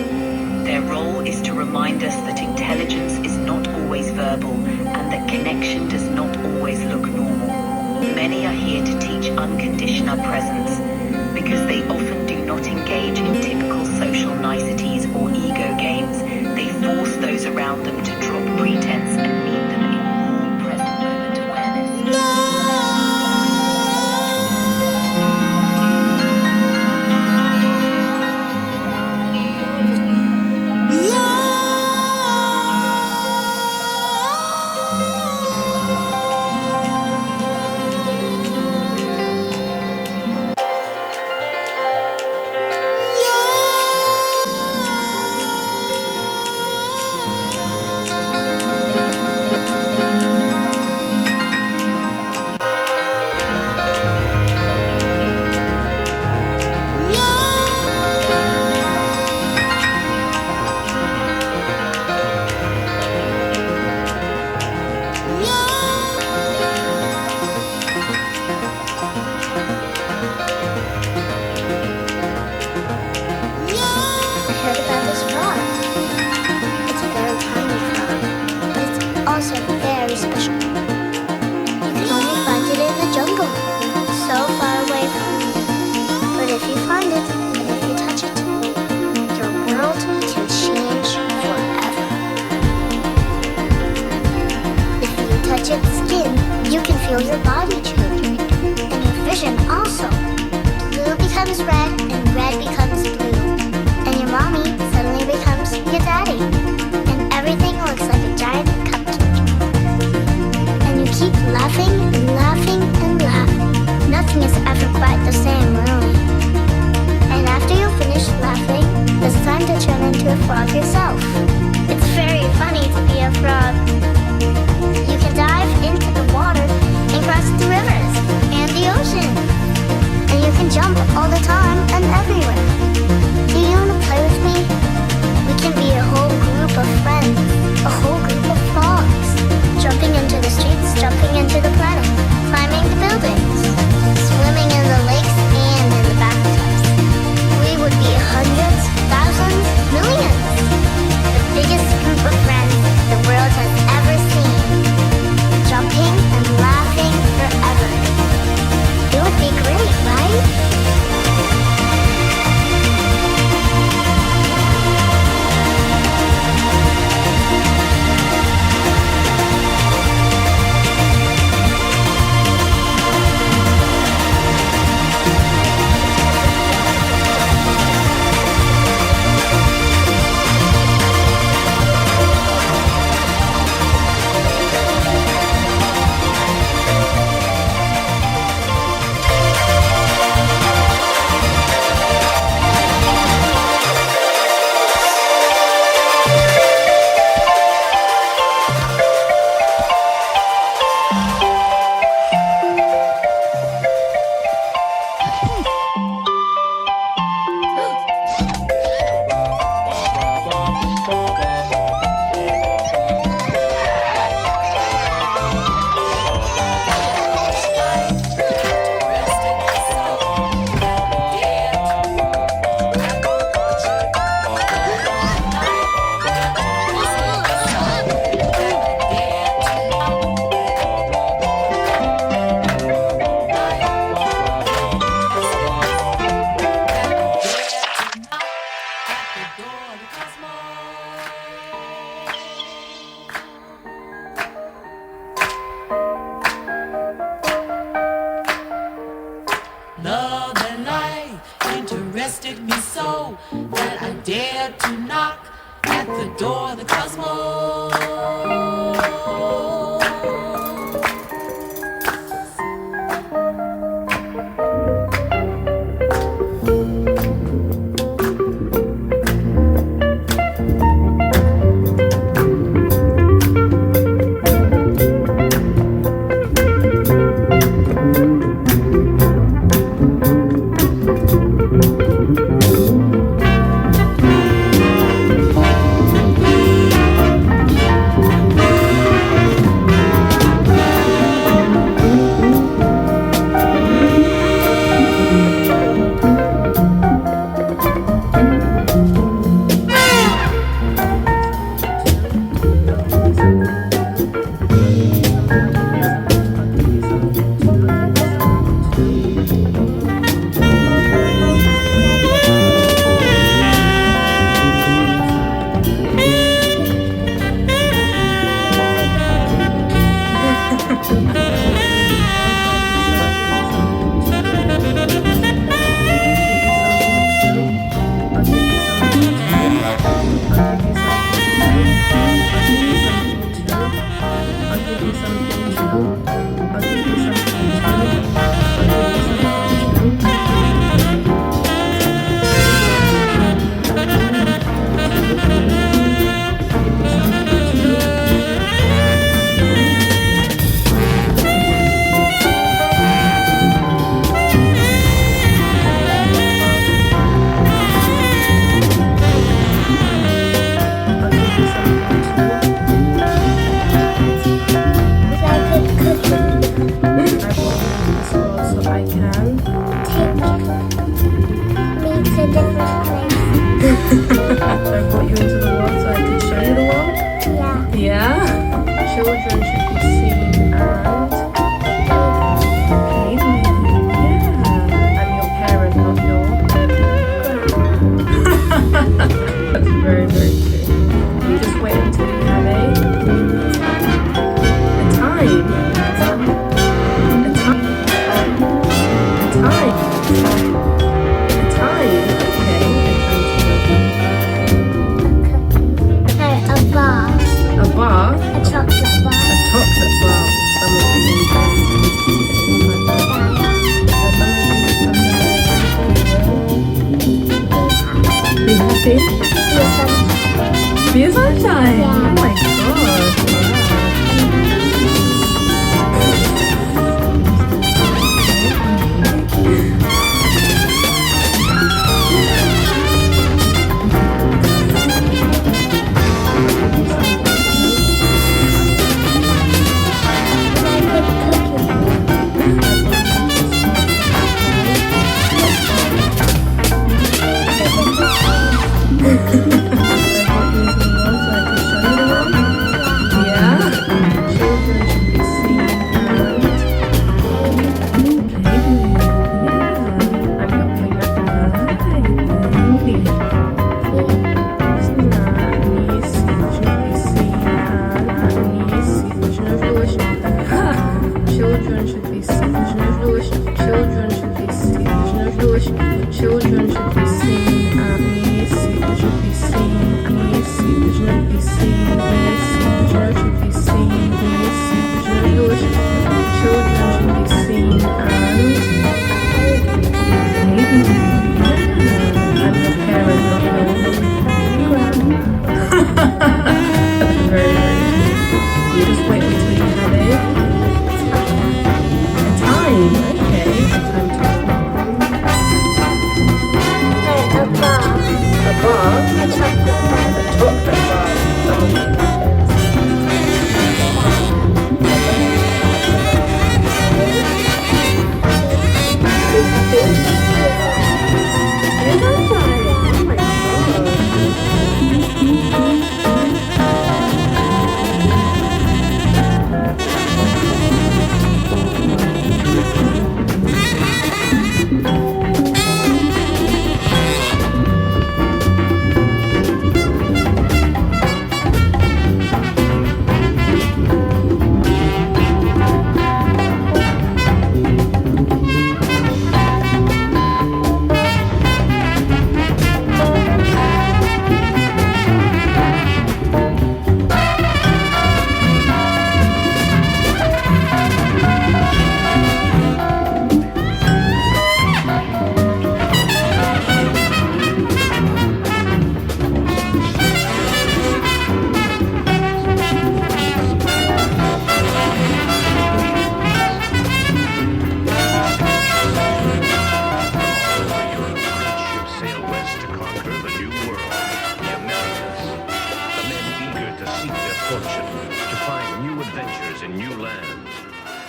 Their role is to remind us that intelligence is not always verbal and that connection does not always look normal. Many are here to teach unconditional presence because they often do not engage in typical social niceties or ego games. They force those around them to drop pretense and meet them in raw present moment awareness. Love and life interested me so that I dared to knock at the door of the cosmos. Be a sunshine. Yeah. Oh my god.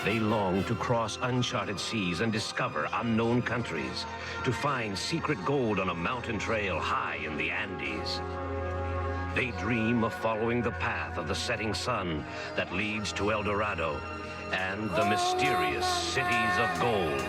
They long to cross uncharted seas and discover unknown countries, to find secret gold on a mountain trail high in the Andes. They dream of following the path of the setting sun that leads to El Dorado and the mysterious cities of gold.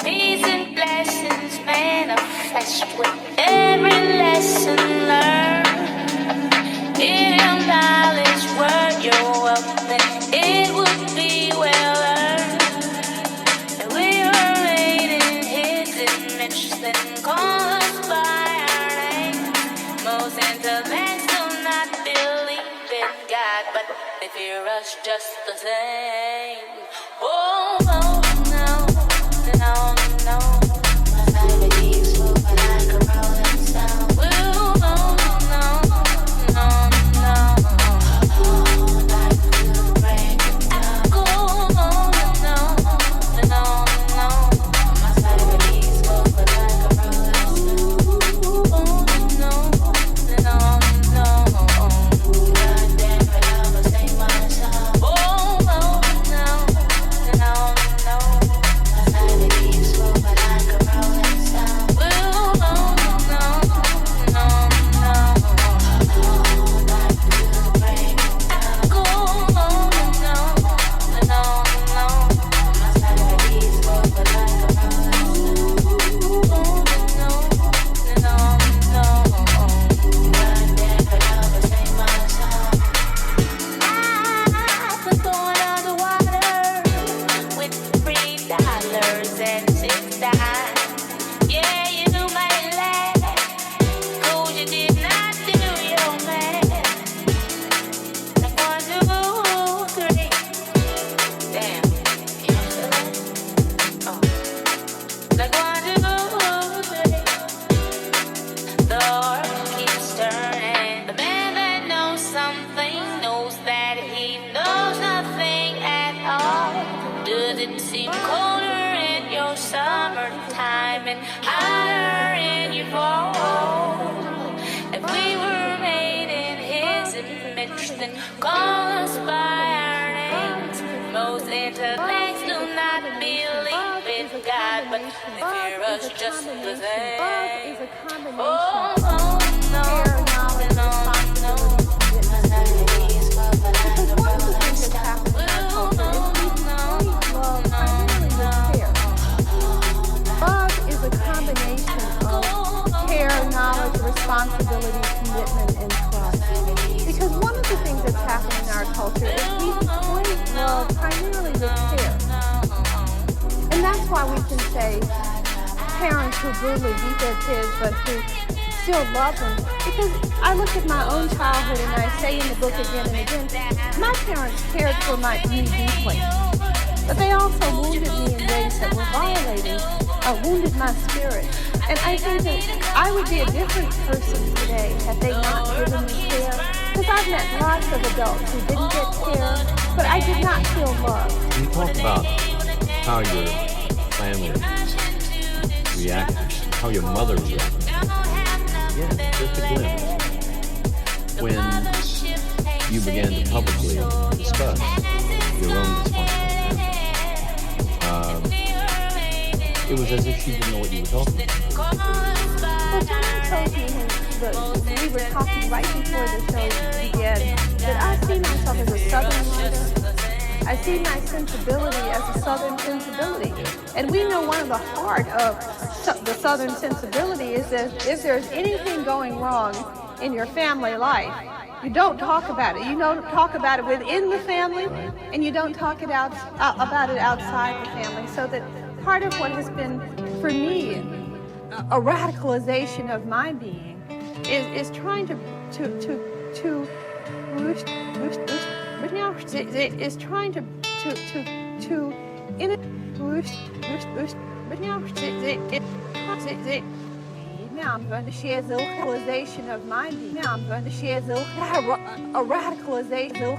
Peace and blessings manifest with every lesson learned. If your knowledge were your wealth, then it would be well earned. And we were made in His image, then call us by our name. Most intellects do not believe in God, but they fear us just the same. Oh, no, no, no, no. My favorite keys move like a rolling stone. Oh, no, no, no, no. Oh, like to break it down. Oh, no, no, no, no. My favorite keys move like a rolling stone. Oh, no, no, no. God damn it, I'ma sing my song. Oh, no, no. No, no, my favorite keys move like a rolling stone. Oh, no, no, no, no. Oh, like to break it down. Oh, no, no, no. My favorite keys move like a rolling stone. Oh, no, no, no. God damn it, I'ma sing my song. I was going underwater with $3 and $6. Yeah, you might laugh, 'cause you did not do your math. Like 1, 2, 3. Damn, you feel that? Oh. Like 1, 2, 3. The world keeps turning. The man that knows something knows that he knows nothing at all. Does it seem colder in your summertime and hotter in your fall? If we were made in His image, then call us by our names. Most intellects do not believe in God, but they fear us just the same. Oh, no, no, no, no. My favorite keys move like a rolling stone. Oh, no, no, no. Love is a combination of care, knowledge, responsibility, commitment, and trust. Because one of the things that's happening in our culture is we equate love primarily with care. And that's why we can say parents who brutally beat their kids but who still love them. Because I look at my own childhood and I say in the book again and again, my parents cared for me deeply. But they also wounded me in ways that were violating, wounded my spirit. And I think that I would be a different person today had they not given me care. Because I've met lots of adults who didn't get care, but I did not feel loved. Can you talk about how your family reacted, how your mother reacted? Yeah, just a glimpse. when you began to publicly discuss your own dysfunctional family, it was as if she didn't know what you were talking about. Well, John told me when we were talking right before the show began that I see myself as a Southern writer. I see my sensibility as a Southern sensibility. And we know one of the heart of the Southern sensibility is that if there's anything going wrong in your family life, you don't talk about it. You don't talk about it within the family, and you don't talk about it outside the family. So that part of what has been, for me, a radicalization of my being is trying to now I'm going to share the radicalization of my being. Now I'm going to share the radicalization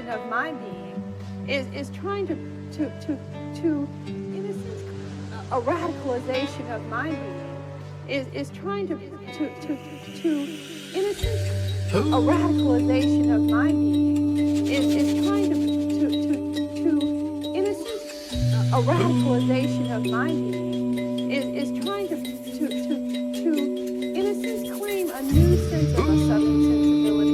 of my being is trying to innocence. A radicalization of my being is trying to innocence. A radicalization of my being is trying to innocence. A radicalization of my being is trying to innocence claim a new sense of a Southern sensibility.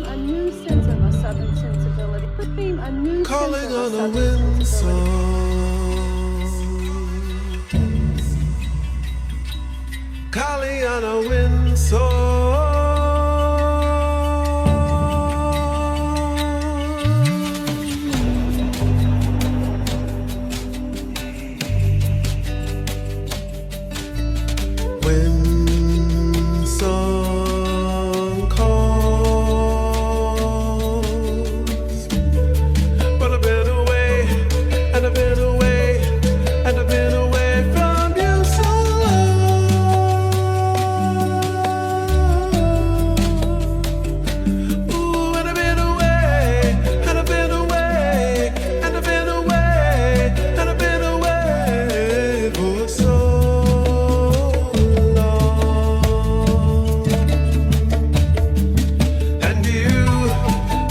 A new sense of a Southern sensibility. A new Calling sense of on a a Southern wind song. Calling on a wind song. Wind song calls. But I've been away, and I've been away, and I've been away from you so long. Ooh, and I've been away, and I've been away, and I've been away, and I've been away for so long. And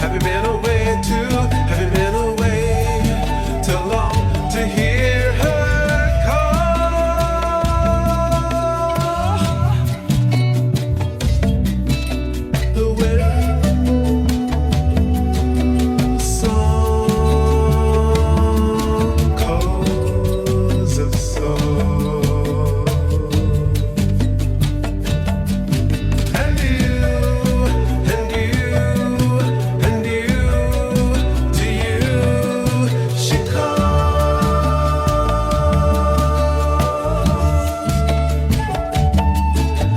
have you been away too? Have you been away too long to hear her call? The wind song calls of soul. And to you, she calls.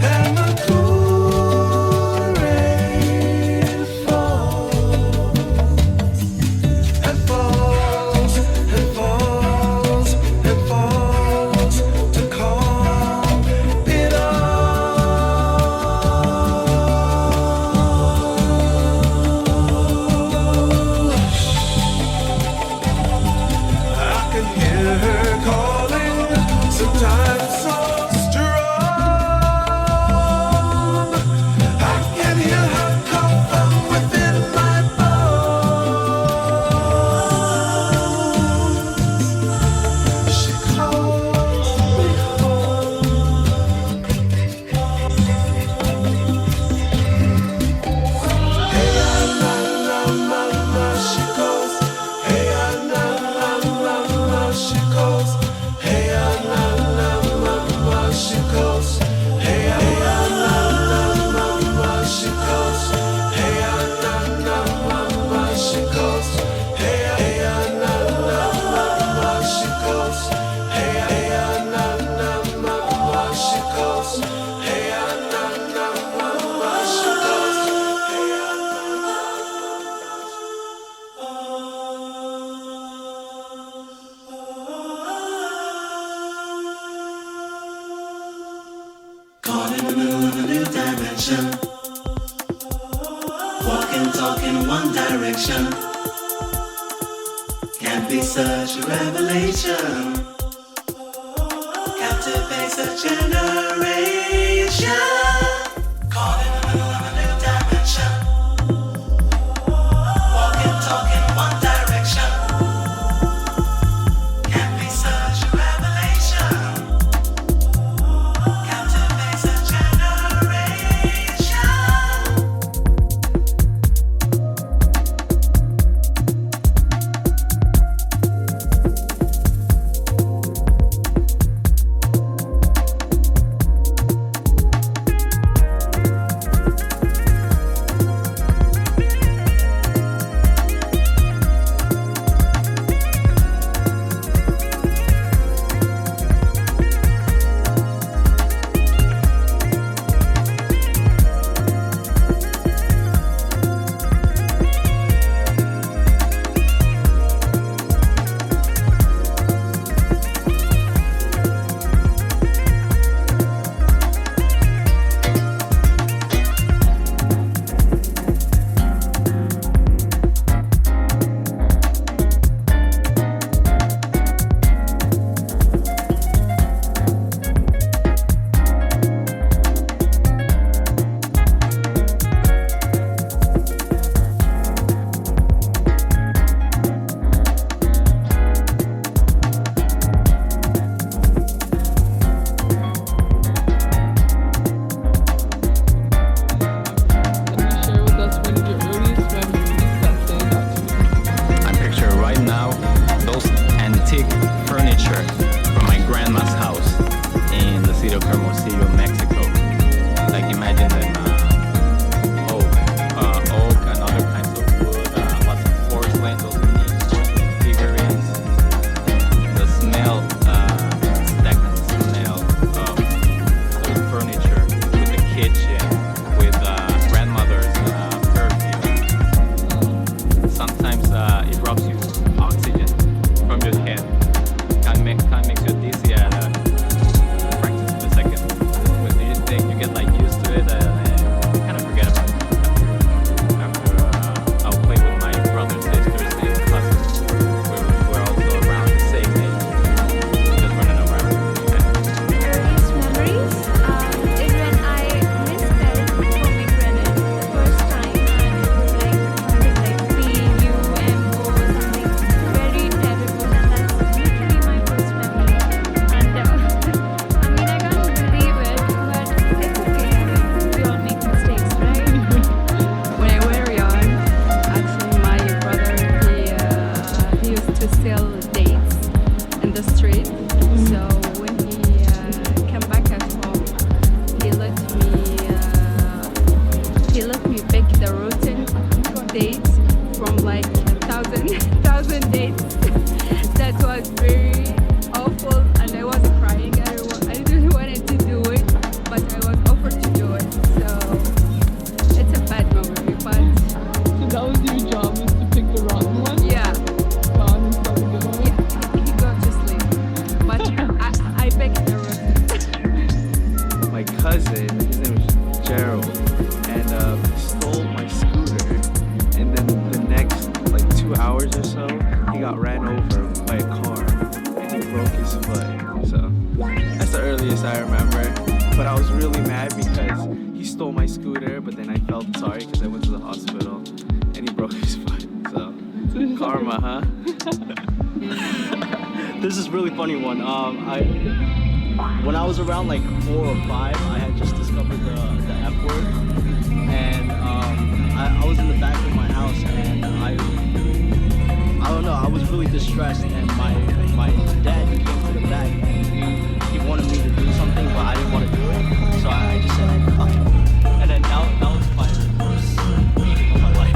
And the cool rain falls, and falls, and falls, and falls to calm it I can hear her calling, sometimes so strong. I can hear her call from within my bones. She calls me home. Hey, la la la la, she goes. Hey, la la la la, she goes. Hey, la la la la, she goes. Hey, la la la la, she goes. Hey, la la la, she goes. Hey, la la la, she goes. Hey, la la la, she goes. Hey, la la la, she goes. Caught in the middle of a new dimension. Walking, talking one direction. be such a revelation. Captivate a generation. Caught in the middle of a new dimension. Walking, talking, one direction. Can be such a revelation. Captivate a generation. I picture right now those antique furniture from my grandma's house in the city of Hermosillo, Mexico. Like imagine them oak and other kinds of wood, lots of porcelain, those mini porcelain figurines. The smell, stagnant smell of old furniture with the kitchen, with grandmother's perfume. Sometimes it robs you oxygen from your head. Can make you dizzy at a fraction of a second. But you think you get like used to it and kind of forget about it. After I'll play with my brothers, sisters, and cousins. We're also around the same age, just running around. Earliest memories is when I misspelled pomegranate the first time, and it was like something like PUMO, something very terrible, and that's literally my first memory. And I mean, I can't believe it, but it's okay. We all make mistakes, right? When I was young, actually my brother he used to sell dates in the street. So when he came back at home, he let me pick the rotten dates from like 1,000 dates. That was very awful, and I was crying. I didn't want to do it, but I was offered to do it. So it's a bad memory, but So that was your job, was to pick the rotten one? yeah, God, it's not a good one. he got to sleep. But I picked the rotten. My cousin, his name is Gerald, and he stole my scooter. And then the next like 2 hours or so, he got ran over by a car and he broke his foot. So that's the earliest I remember. But I was really mad because he stole my scooter, but then I felt sorry because I went to the hospital and he broke his foot. So karma, huh? This is a really funny one. When I was around like 4 or 5, I had just discovered the F word, and I was in the back of my house, and I don't know, I was really distressed, and my dad came to the back, and he wanted me to do something, but I didn't want to do it, so I just said, fuck it. And then that was my first meeting of my life.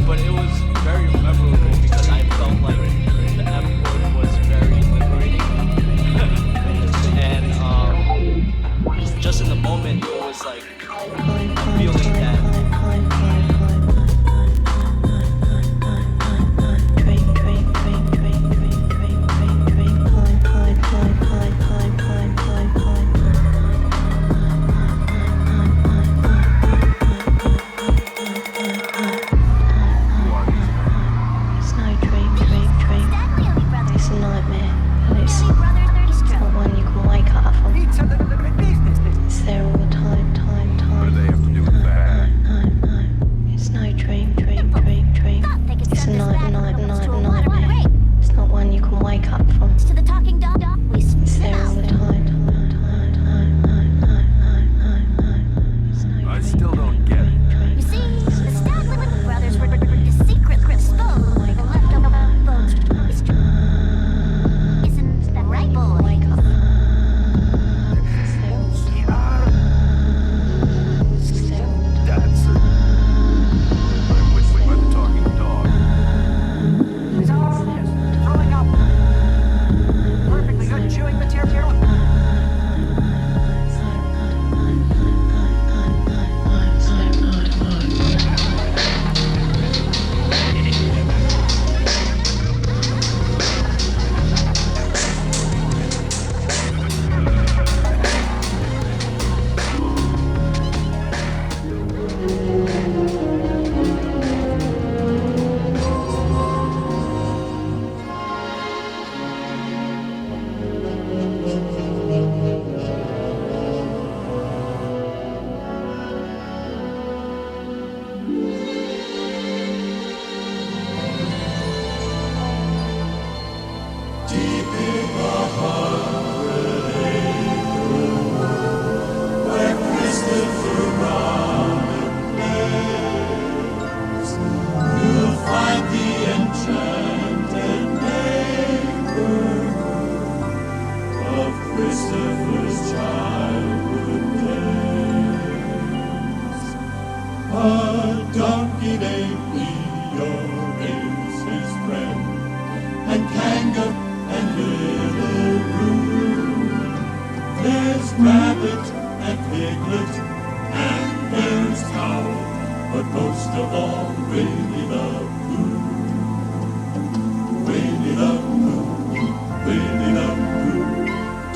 But it was very memorable because I felt like the F word was very liberating. And just in the moment, it was like a feeling that Snow Drake. And there's power, but most of all, Winnie the Pooh. Winnie the Pooh, Winnie the Pooh.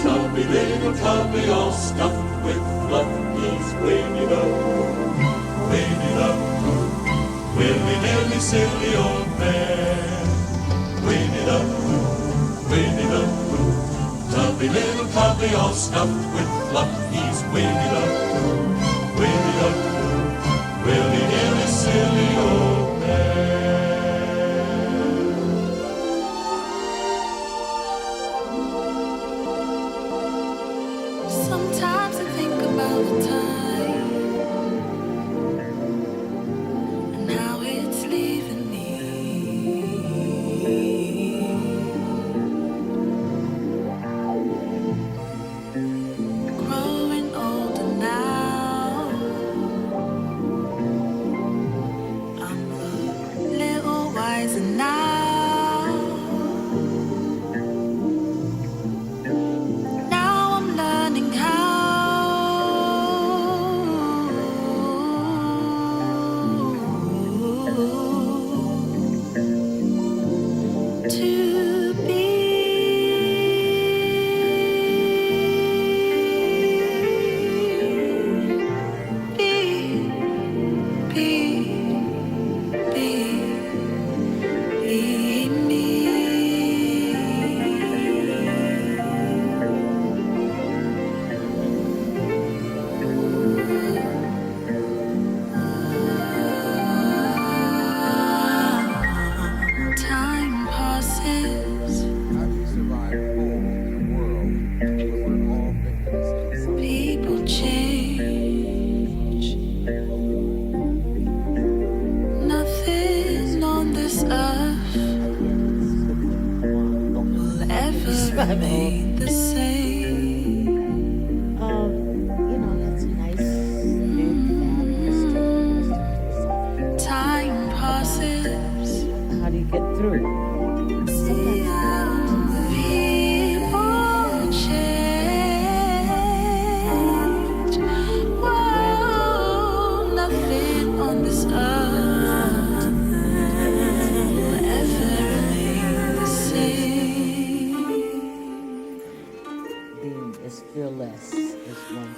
Tubby, little tubby, all stuffed with fluff. He's Winnie the Pooh, Winnie the Pooh. Willy-nilly, silly old man. Winnie the Pooh, Winnie the Pooh. Tubby, little tubby, all stuffed with fluff. He's Winnie the Pooh, Winnie the Pooh. Willy-nilly, silly old man. Sometimes I think about the time and how it's leaving me. Growing older now, I'm a little wiser now. Now I'm learning to be time passes. How do you survive whole in a world where we're all victims of People change. Nothing on this earth will ever remain the same. You know, that's nice. Time passes. How do you get through? People change. Whoa, nothing on this earth will ever remain the same. Being is fearless is one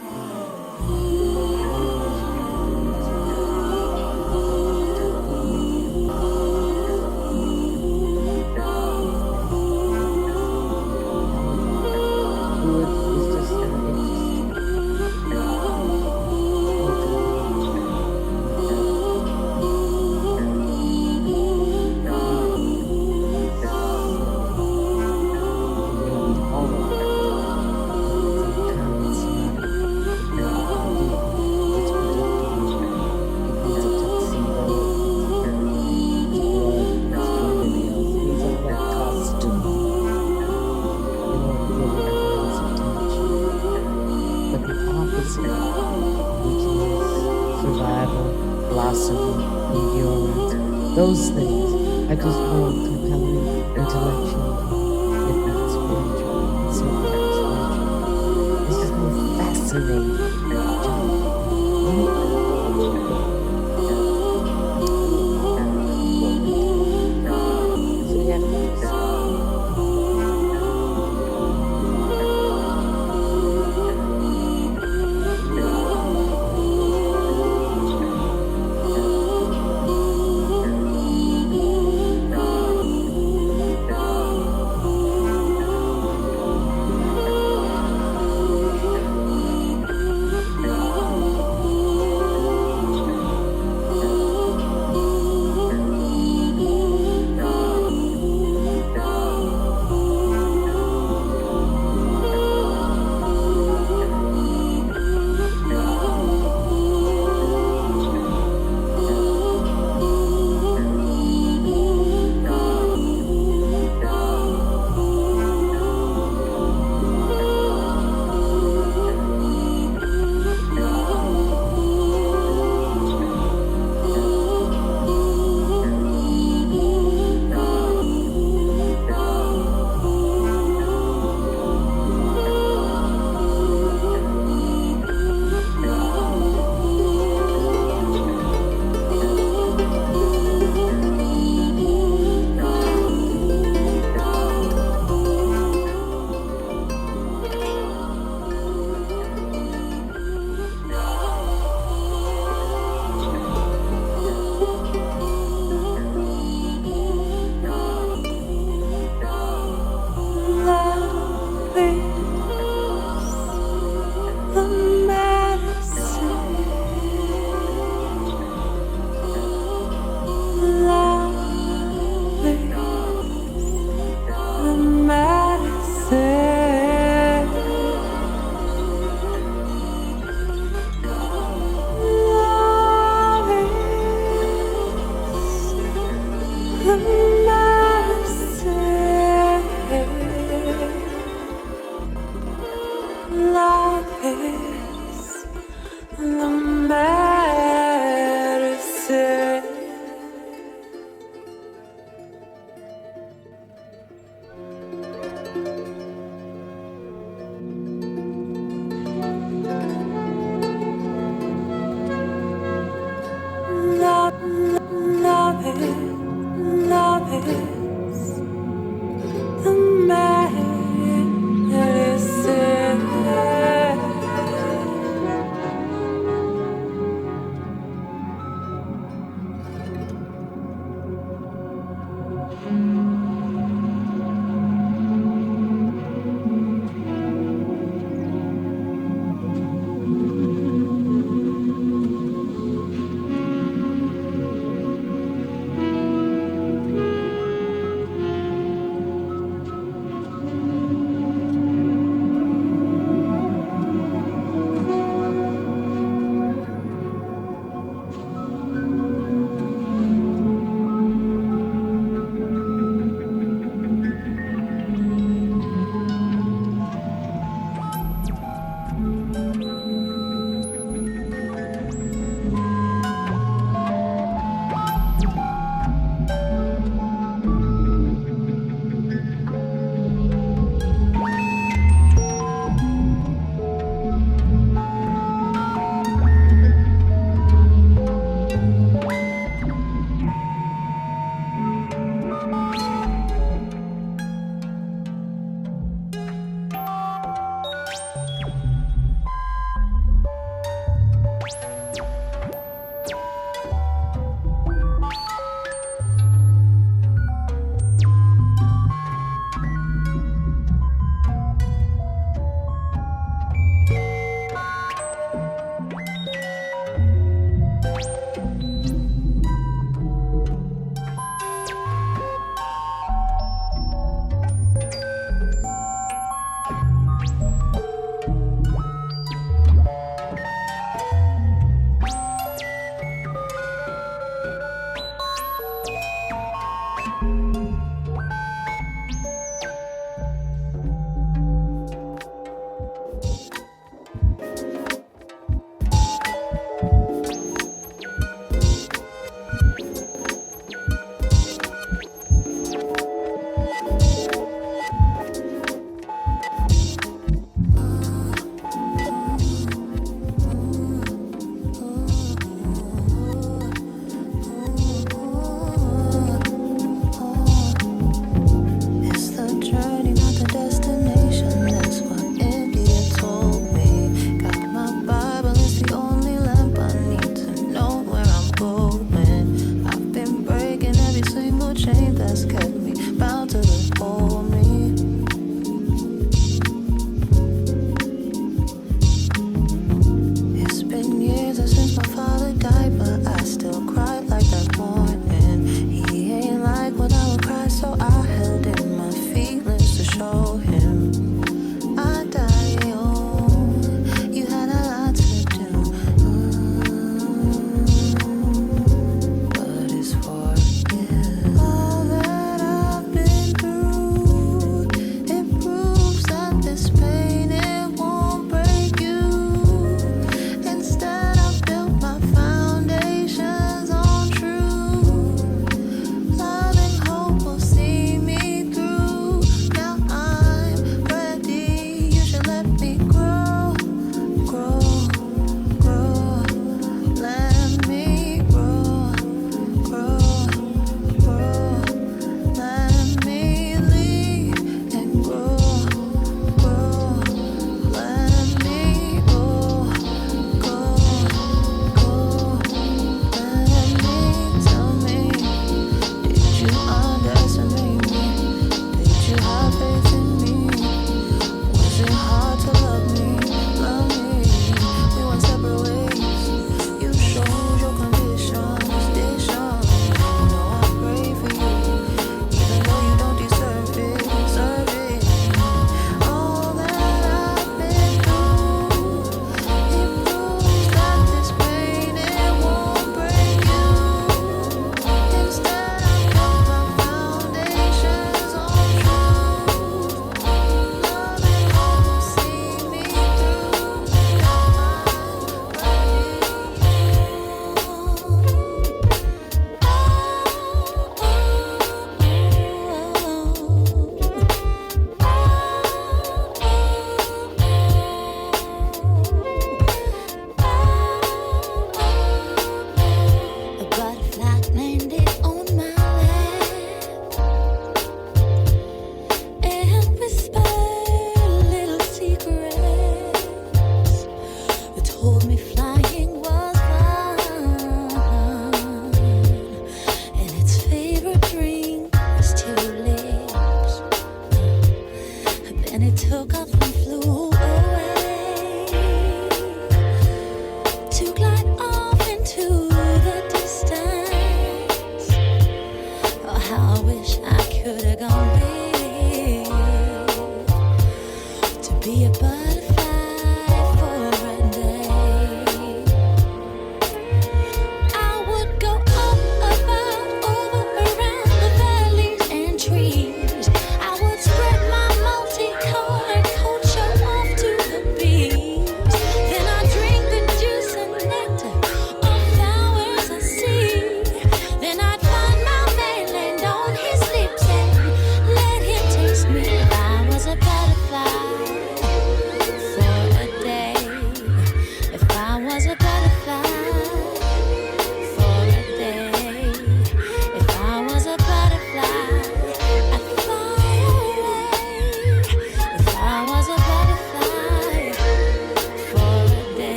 those things are just more compelling intellectually, if not spiritual. Certainly spiritual. It's just more fascinating. So yeah.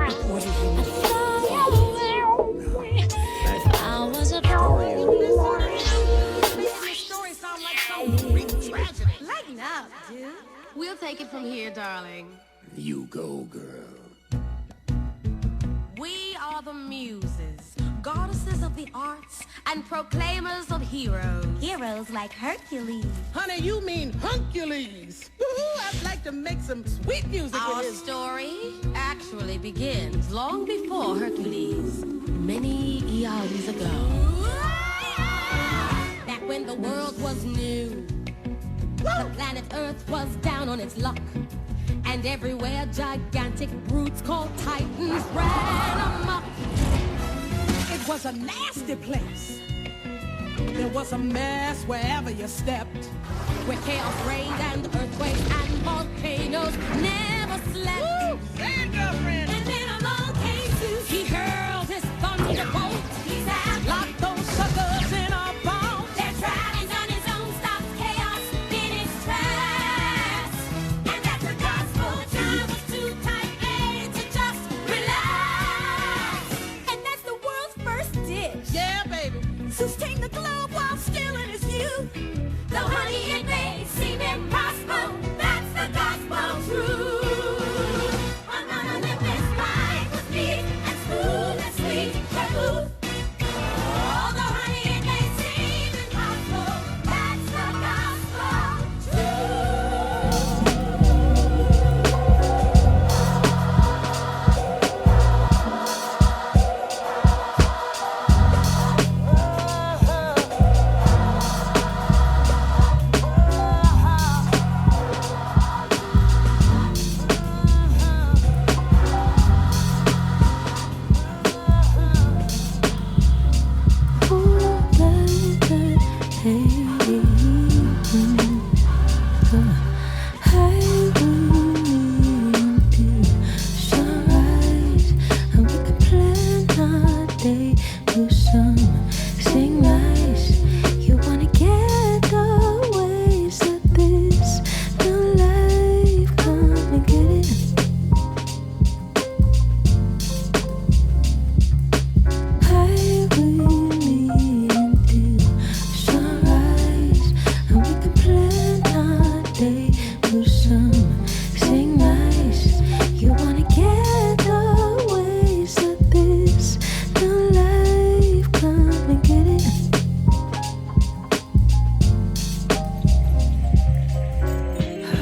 I was a Story sound like some Greek tragedy. Lighten up, dude. We'll take it from here, darling. You go, girl. We are the muses, goddesses of the arts, and proclaimers of heroes. Heroes like Hercules. Honey, you mean Hercules. Woo-hoo, I'd like to make some sweet music Our with his story actually begins long before Hercules, many eons ago. Back when the world was new, the planet Earth was down on its luck. And everywhere gigantic brutes called titans ran amok. It was a nasty place. There was a mess wherever you stepped, where chaos reigned and earthquakes and volcanoes never slept. Hey, girlfriend! And then along came Zeus. He hurled his thunderbolt. He's out. Locked those suckers in a ball. Their tridents on his own stopped chaos in its tracks. And that's the gospel. Time was too tight to just relax. And that's the world's first dish. Yeah, baby. Sustain the globe while still in his youth. Though honey and may seem impossible, that's the gospel truth. I'm gonna live this life with me and smooth and sweet and smooth. Although honey and may seem impossible, that's the gospel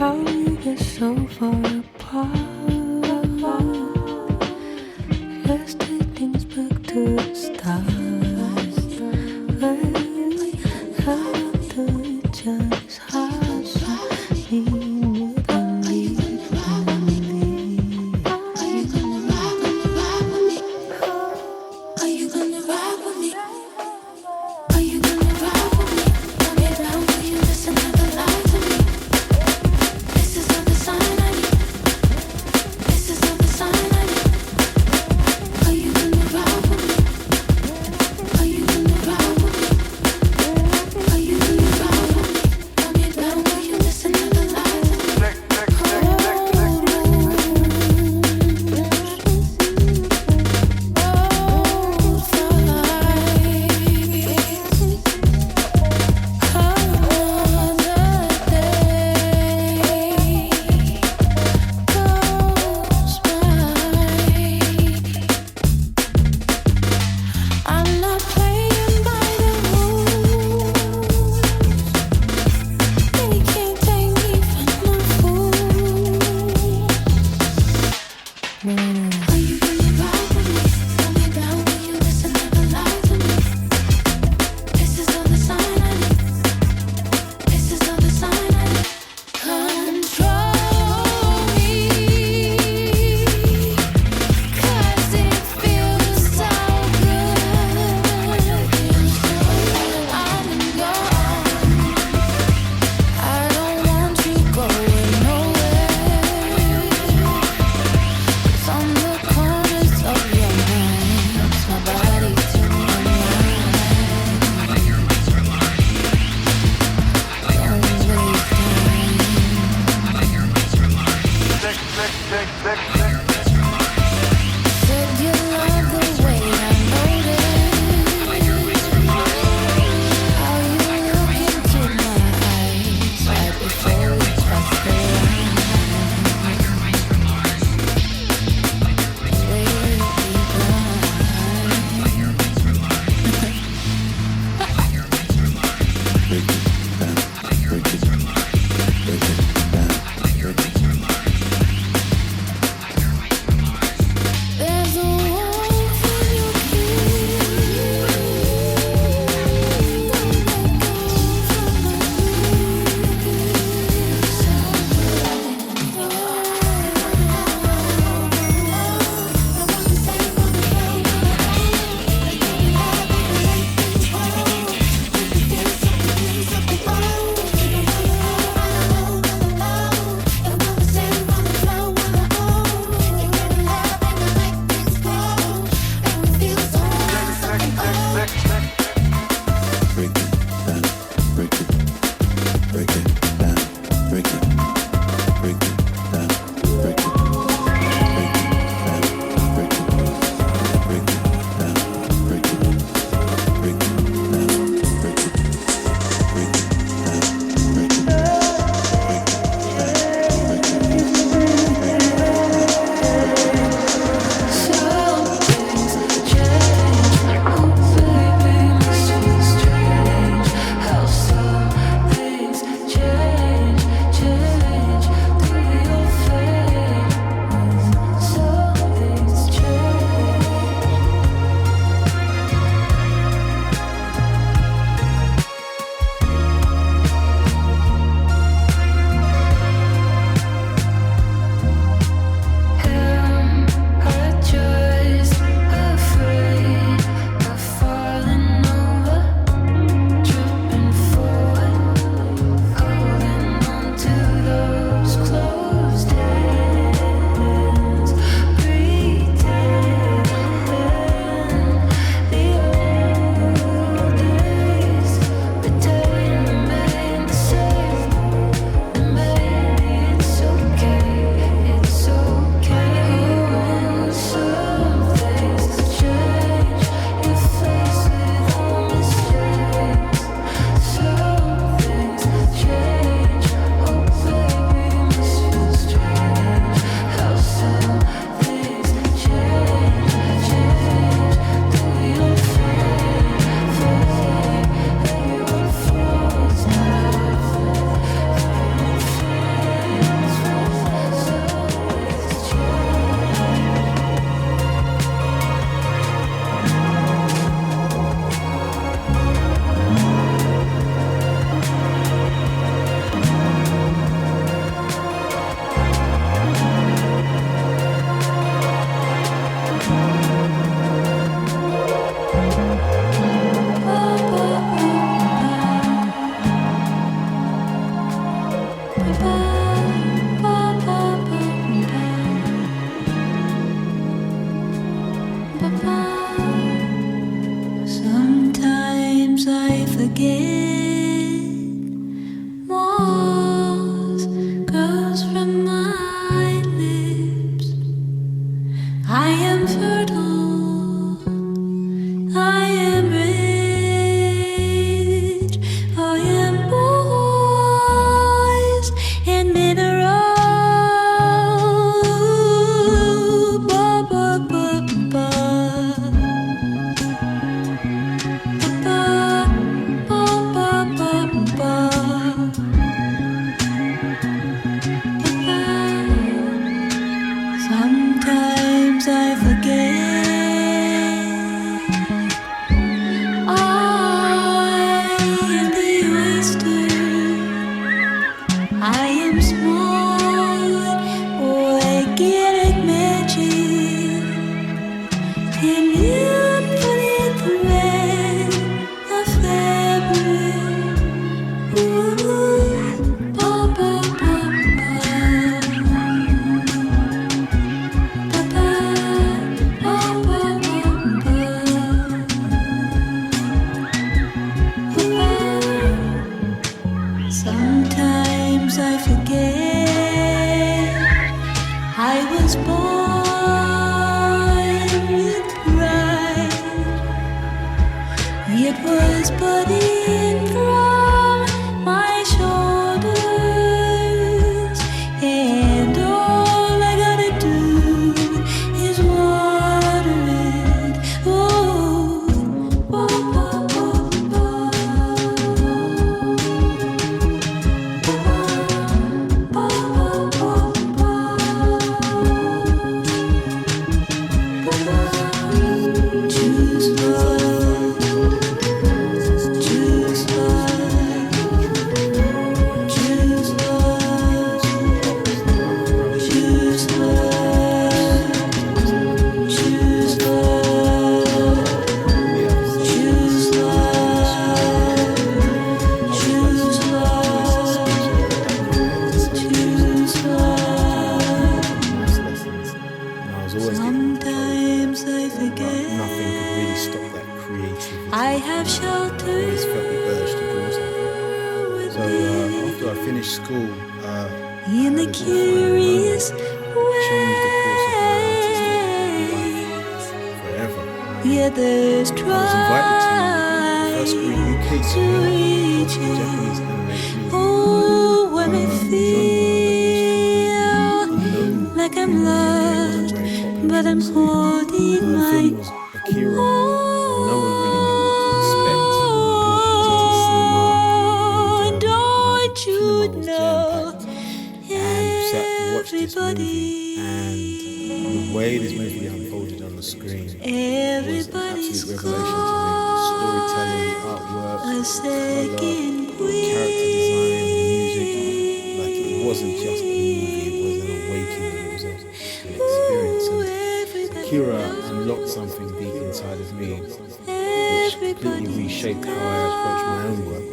How we get so far apart. Let's take things back to the start. How do each other's hearts be with a leaf? Are you gonna ride with me? Are you gonna ride with me? Tell me down, will you listen to the lie to me? This is all the sign I need. This is all the sign I need. Are you gonna ride with me? Are you gonna ride with me? Are you gonna ride with me? Tell me down, will you listen to the lie to me? I'm not playing by the rules. They can't take me for no fool. Are you gonna ride with me? Tell me down, will you listen, never lie to me? This is all the sign I need. This is all the sign I need. Control me, 'cause it feels so good. I'm gone. I don't want you going nowhere. From the corners of your mind, my body to my mind. Don't waste time. Sometimes I forget I am the oyster. I am small, organic magic, and infinite thread of fabric. Ooh, ba ba ba sometimes I forget I was born with pride. It was budding from my shoulders, and all I gotta do is water it. Oh, ba, ba, ba, ba. Choose love, choose love, choose love, choose love, choose love, choose love, choose love. Sometimes I forget. Nothing could really stop that creativity. I have shelter. I always felt the urge to draw something. So after I finished school, In the curious changed the course of my artistic life forever. yeah, there's I was invited to the first trying Green UK to tour reach of Japanese animation. oh, when I feel like I'm lost, but I'm holding The my film was Akira, and no one really knew what to expect. oh, don't you know And we sat to watch this movie, and the way this movie unfolded on the screen was an everybody's absolute revelation to me. The storytelling, the artwork, a the second colour, character design, the music. Like, it wasn't just a movie, it was an awakening, it was an experience. And Akira unlocked something deep inside of me, which completely reshaped how I approach my own work.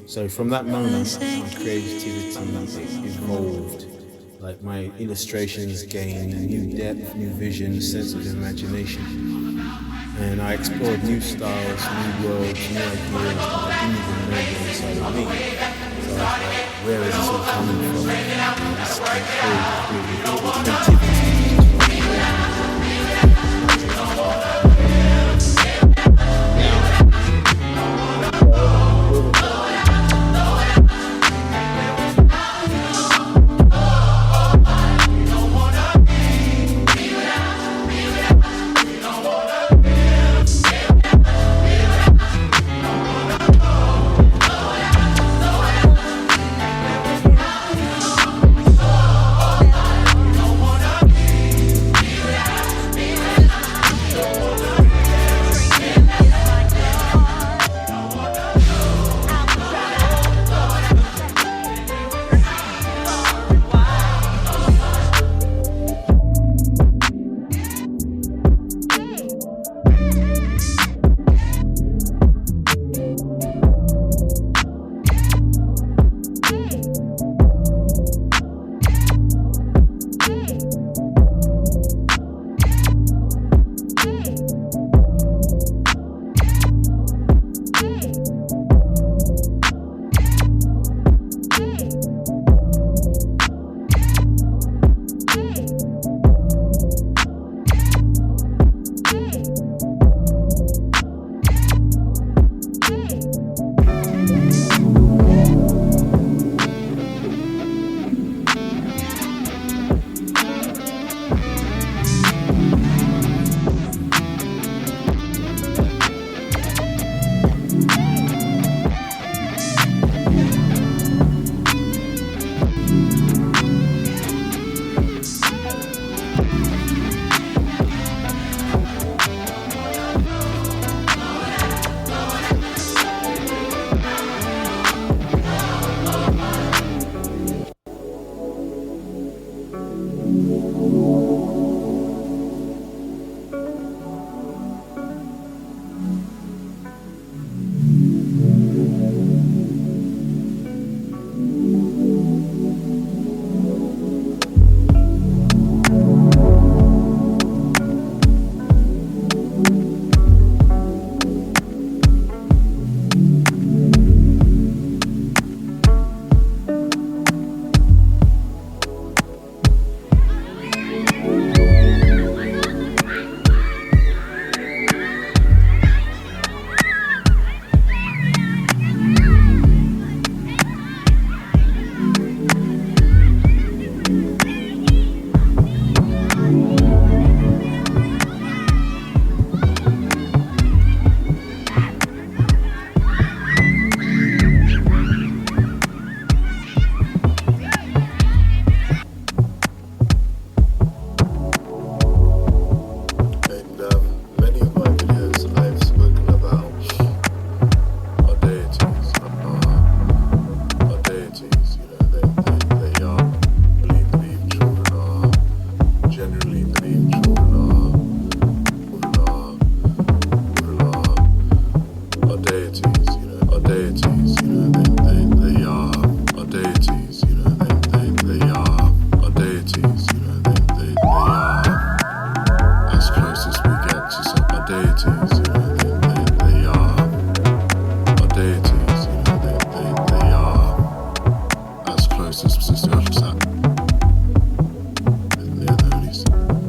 So from that moment, my creativity evolved. Like, my illustrations gained new depth, new vision, sense of imagination. And I explored new styles, new worlds, new ideas that I didn't even know were inside of me. So I was like, where is this all coming from? This creativity. oh,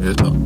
It,